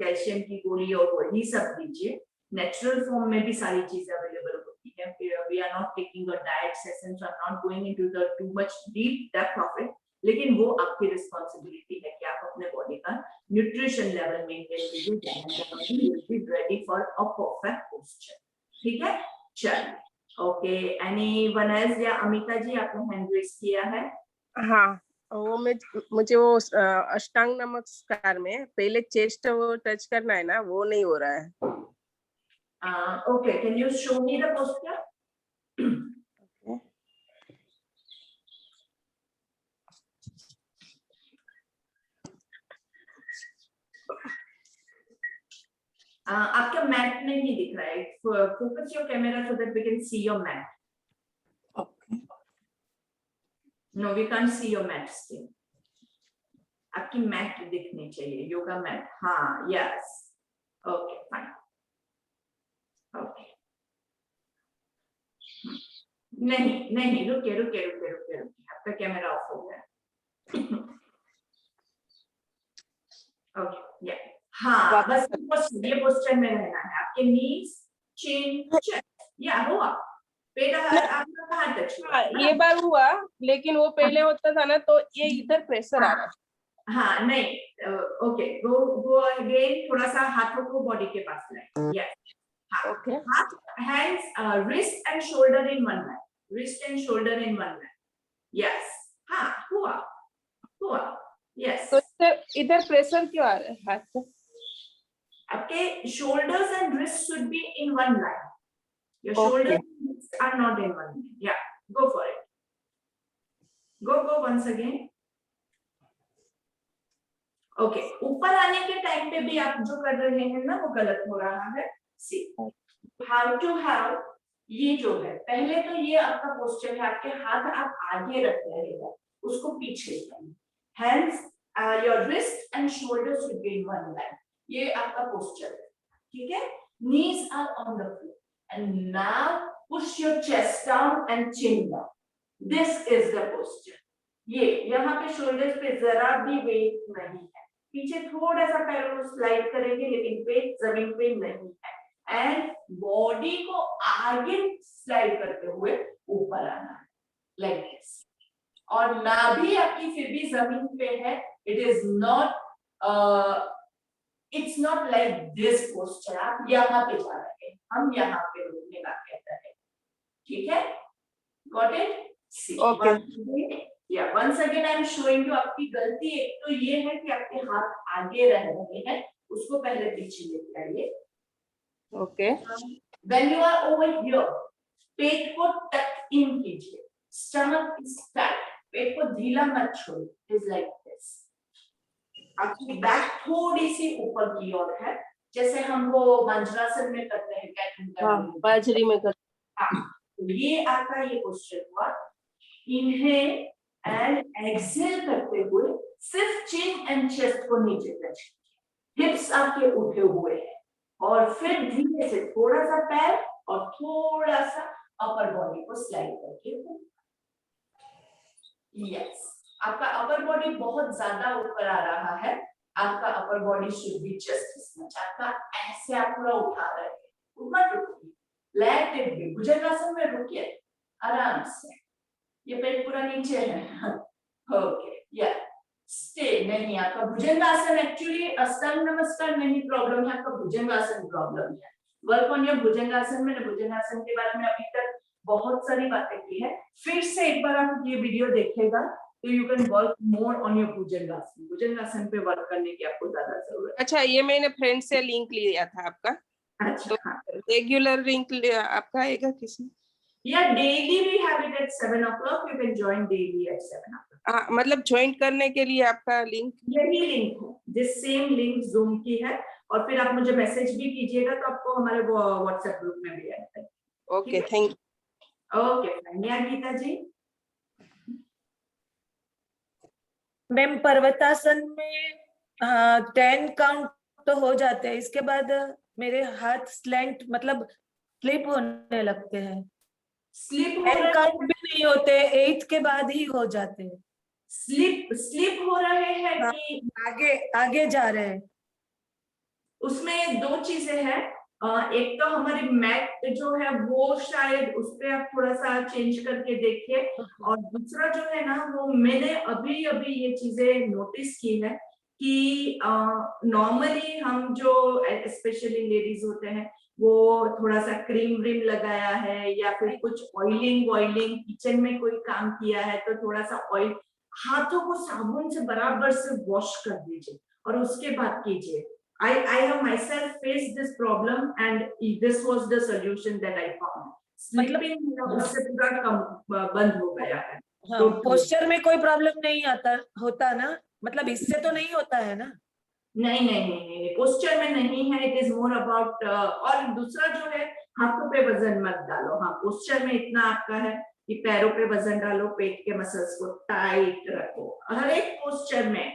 कैल्शियम की गोली और वही सब लीजिए, नेचुरल फॉर्म में भी सारी चीजें अवेलेबल होती होती है. We are not taking a diet session, so I'm not going into the too much deep depth of it. लेकिन वो आपकी रिस्पॉन्सिबिलिटी है कि आप अपने बॉडी का न्यूट्रिशन लेवल मेंटेन कीजिए, ready for a perfect posture. ठीक है, चलिए. Okay, anyone else? या अमिता जी आपने हैंड रेज किया है? हाँ, वो मुझे वो अष्टांग नमस्कार में पहले चेस्ट वो टच करना है ना, वो नहीं हो रहा है. Okay, can you show me the posture? आपका मैट नहीं दिख रहा है. Focus your camera so that we can see your mat. Okay. No, we can't see your mat still. आपकी मैट दिखनी चाहिए, योगा मैट. हाँ, यस. Okay, fine. ओके, नहीं नहीं, रुके रुके रुके रुके रुके, आपका कैमरा ऑफ हो गया. ओके, या हाँ, बस ये पोस्चर में रहना है. आपके नीज, चिन, चेस्ट, या हुआ. पेट आपका कहाँ टच हुआ? हाँ, ये बार हुआ, लेकिन वो पहले होता था ना, तो ये इधर प्रेशर आ रहा है. हाँ, नहीं. Okay, go again. थोड़ा सा हाथों को बॉडी के पास लाएं. यस. ओके. हाथ, hands, wrist and shoulder in one line. Wrist and shoulder in one line. Yes. हाँ, हुआ. Yes. तो इधर प्रेशर क्यों आ रहा है हाथ से? आपके shoulders and wrists should be in one line. Your Okay. shoulders and wrists are not in one line. Yeah, go for it. Go once again. Okay, ऊपर आने के टाइम पे भी आप जो कर रहे हैं ना, वो गलत हो रहा है. See, how to have, ये जो है, पहले तो ये आपका पोस्चर है. आपके हाथ आप आगे रख रहे हैं, उसको पीछे. Hands, your wrist and shoulders should be in one line. ये आपका पोस्चर है. ठीक है? Knees are on the floor. And now push your chest down and chin down. This is the posture. ये यहाँ पे shoulders पे जरा भी वेट नहीं है. पीछे थोड़ा सा पैरों को स्लाइड करेंगे, लेकिन पेट जमीन पे नहीं है. एंड बॉडी को आगे स्लाइड करते हुए ऊपर आना है, लाइक दिस. और नाभि आपकी फिर भी जमीन पे है. It is not, it's not like this posture. आप यहाँ पे जा रहे हैं, हम यहाँ पे रुकने का कहते हैं. ठीक है, गॉट इट? Okay. या once again I am showing you. आपकी गलती एक तो ये है कि आपके हाथ आगे रह रहे हैं, उसको पहले पीछे लेके आइए. Okay. When you are over here, पेट को टक इन कीजिए. Stomach is tight. पेट को ढीला मत छोड़िए. Is like this. आपकी बैक थोड़ी सी ऊपर की ओर है, जैसे हम वो वज्रासन में करते हैं. हाँ, बाजरी में कर. तो ये आपका ये पोस्चर हुआ. इनहेल एंड एक्सहेल करते हुए सिर्फ चिन एंड चेस्ट को नीचे टच कीजिए. हिप्स आपके उठे हुए हैं, और फिर धीरे से थोड़ा सा पैर और थोड़ा सा अपर बॉडी को स्लाइड करके ऊपर. यस, आपका अपर बॉडी बहुत ज्यादा ऊपर आ रहा है. आपका upper body should be just this much. आपका ऐसे आप पूरा उठा रहे हैं. मत रुकिए, लेट इट बी. भुजंगासन में रुकिए आराम से. ये पेट पूरा नीचे है. ओके, या स्टे. नहीं, आपका भुजंगासन एक्चुअली अष्टांग नमस्कार नहीं प्रॉब्लम है, आपका भुजंगासन प्रॉब्लम है. वर्क ऑन योर भुजंगासन. मैंने भुजंगासन के बारे में अभी तक बहुत सारी बातें की है. फिर से एक बार आप ये वीडियो देखेगा तो you can work more on your Bhujangasana. Bhujangasana पे वर्क करने की आपको ज्यादा जरूरत है. अच्छा, ये मैंने फ्रेंड से लिंक लिया था आपका. अच्छा, हाँ. रेगुलर लिंक आपका आएगा किसमें? Yeah, daily we have it at 7 o'clock. You can join daily at 7 o'clock. मतलब ज्वाइन करने के लिए आपका लिंक? यही लिंक है, दिस सेम लिंक जूम की है. और फिर आप मुझे मैसेज भी कीजिएगा तो आपको हमारे व्हाट्सएप ग्रुप में भी ऐड करेंगे. Okay, thank you. ओके, या गीता जी. मैम, पर्वतासन में 10 काउंट तो हो जाते हैं, इसके बाद मेरे हाथ स्लैंट मतलब स्लिप होने लगते हैं. स्लिप 10 काउंट भी नहीं होते, 8 के बाद ही हो जाते हैं. स्लिप हो रहे हैं कि आगे आगे जा रहे हैं. उसमें दो चीजें हैं. एक तो हमारी मैट जो है वो शायद उस पे आप थोड़ा सा चेंज करके देखिए, और दूसरा जो है ना वो मैंने अभी अभी ये चीजें नोटिस की है कि नॉर्मली हम जो स्पेशली लेडीज होते हैं वो थोड़ा सा क्रीम व्रीम लगाया है या फिर कुछ ऑयलिंग वॉइलिंग किचन में कोई काम किया है तो थोड़ा सा ऑयल, हाथों को साबुन से बराबर से वॉश कर दीजिए और उसके बाद कीजिए। I have myself faced this problem and this was the solution that I found. Sleeping उससे पूरा बंद हो गया है। हाँ, पोस्चर में कोई प्रॉब्लम नहीं आता होता ना, मतलब इससे तो नहीं होता है ना? नहीं, पोस्चर में नहीं है, इट इज मोर अबाउट। और दूसरा जो है हाथों पे वजन मत डालो। हाँ, पोस्चर में इतना आपका है कि पैरों पे वजन डालो, पेट के मसल्स को टाइट रखो। हर एक पोस्चर में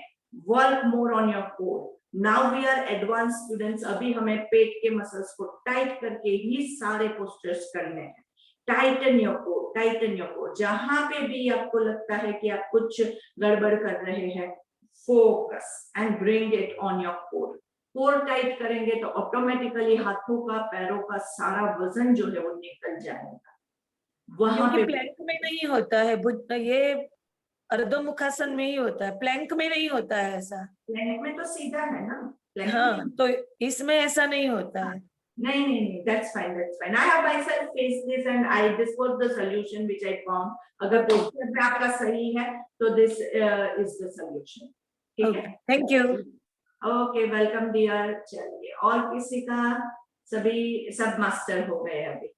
work more on your core. Now we are advance students, अभी हमें पेट के मसल्स को टाइट करके ही सारे पोस्चर्स करने हैं। Titan your core, Titan your core. जहां पे भी आपको लगता है कि आप कुछ गड़बड़ कर रहे हैं, focus and bring it on your core. Core tight करेंगे तो ऑटोमेटिकली हाथों का पैरों का सारा वजन जो है वो निकल जाएगा। वहां पे प्लैंक में नहीं होता है, ये अर्धमुखासन में ही होता है, प्लैंक में नहीं होता है ऐसा। प्लैंक में तो सीधा है ना, प्लैंक हाँ, तो इसमें ऐसा नहीं होता है। नहीं, that's fine, that's fine. I have myself faced this and this was the solution which I found. अगर पोस्चर में आपका सही है तो this is the solution. ठीक है? Thank you. Okay, welcome dear. चलिए, और किसी का? सब मास्टर हो गए अभी।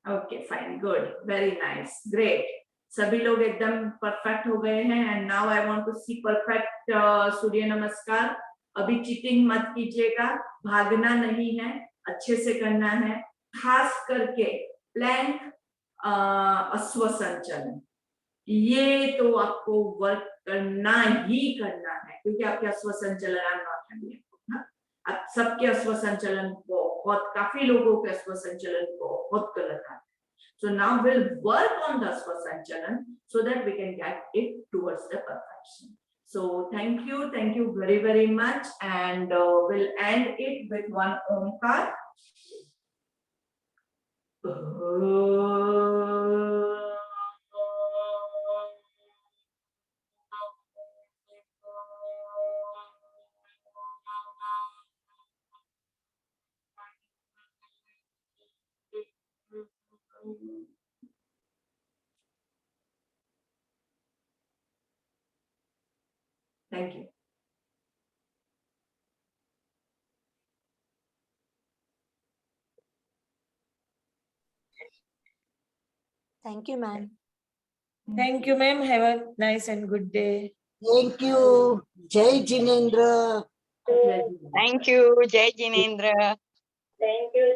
Okay, fine, good, very nice, great. सभी लोग एकदम परफेक्ट हो गए हैं and now I want to see perfect Surya Namaskar. अभी चीटिंग मत कीजिएगा, भागना नहीं है, अच्छे से करना है। खास करके प्लैंक, अश्व संचलन, ये तो आपको वर्क करना ही करना है क्योंकि आपके अश्व संचलन आप सबके अश्व संचलन बहुत, काफी लोगों के अश्व संचलन बहुत गलत है। So now we'll work on the Swasanchalan so that we can get it towards the perfection. So thank you very, very much, and we'll end it with one Omkar. Thank you. Thank you, ma'am. Thank you, ma'am. Have a nice and good day. Thank you. Jai Jinendra. Thank you, Jai Jinendra. Thank you.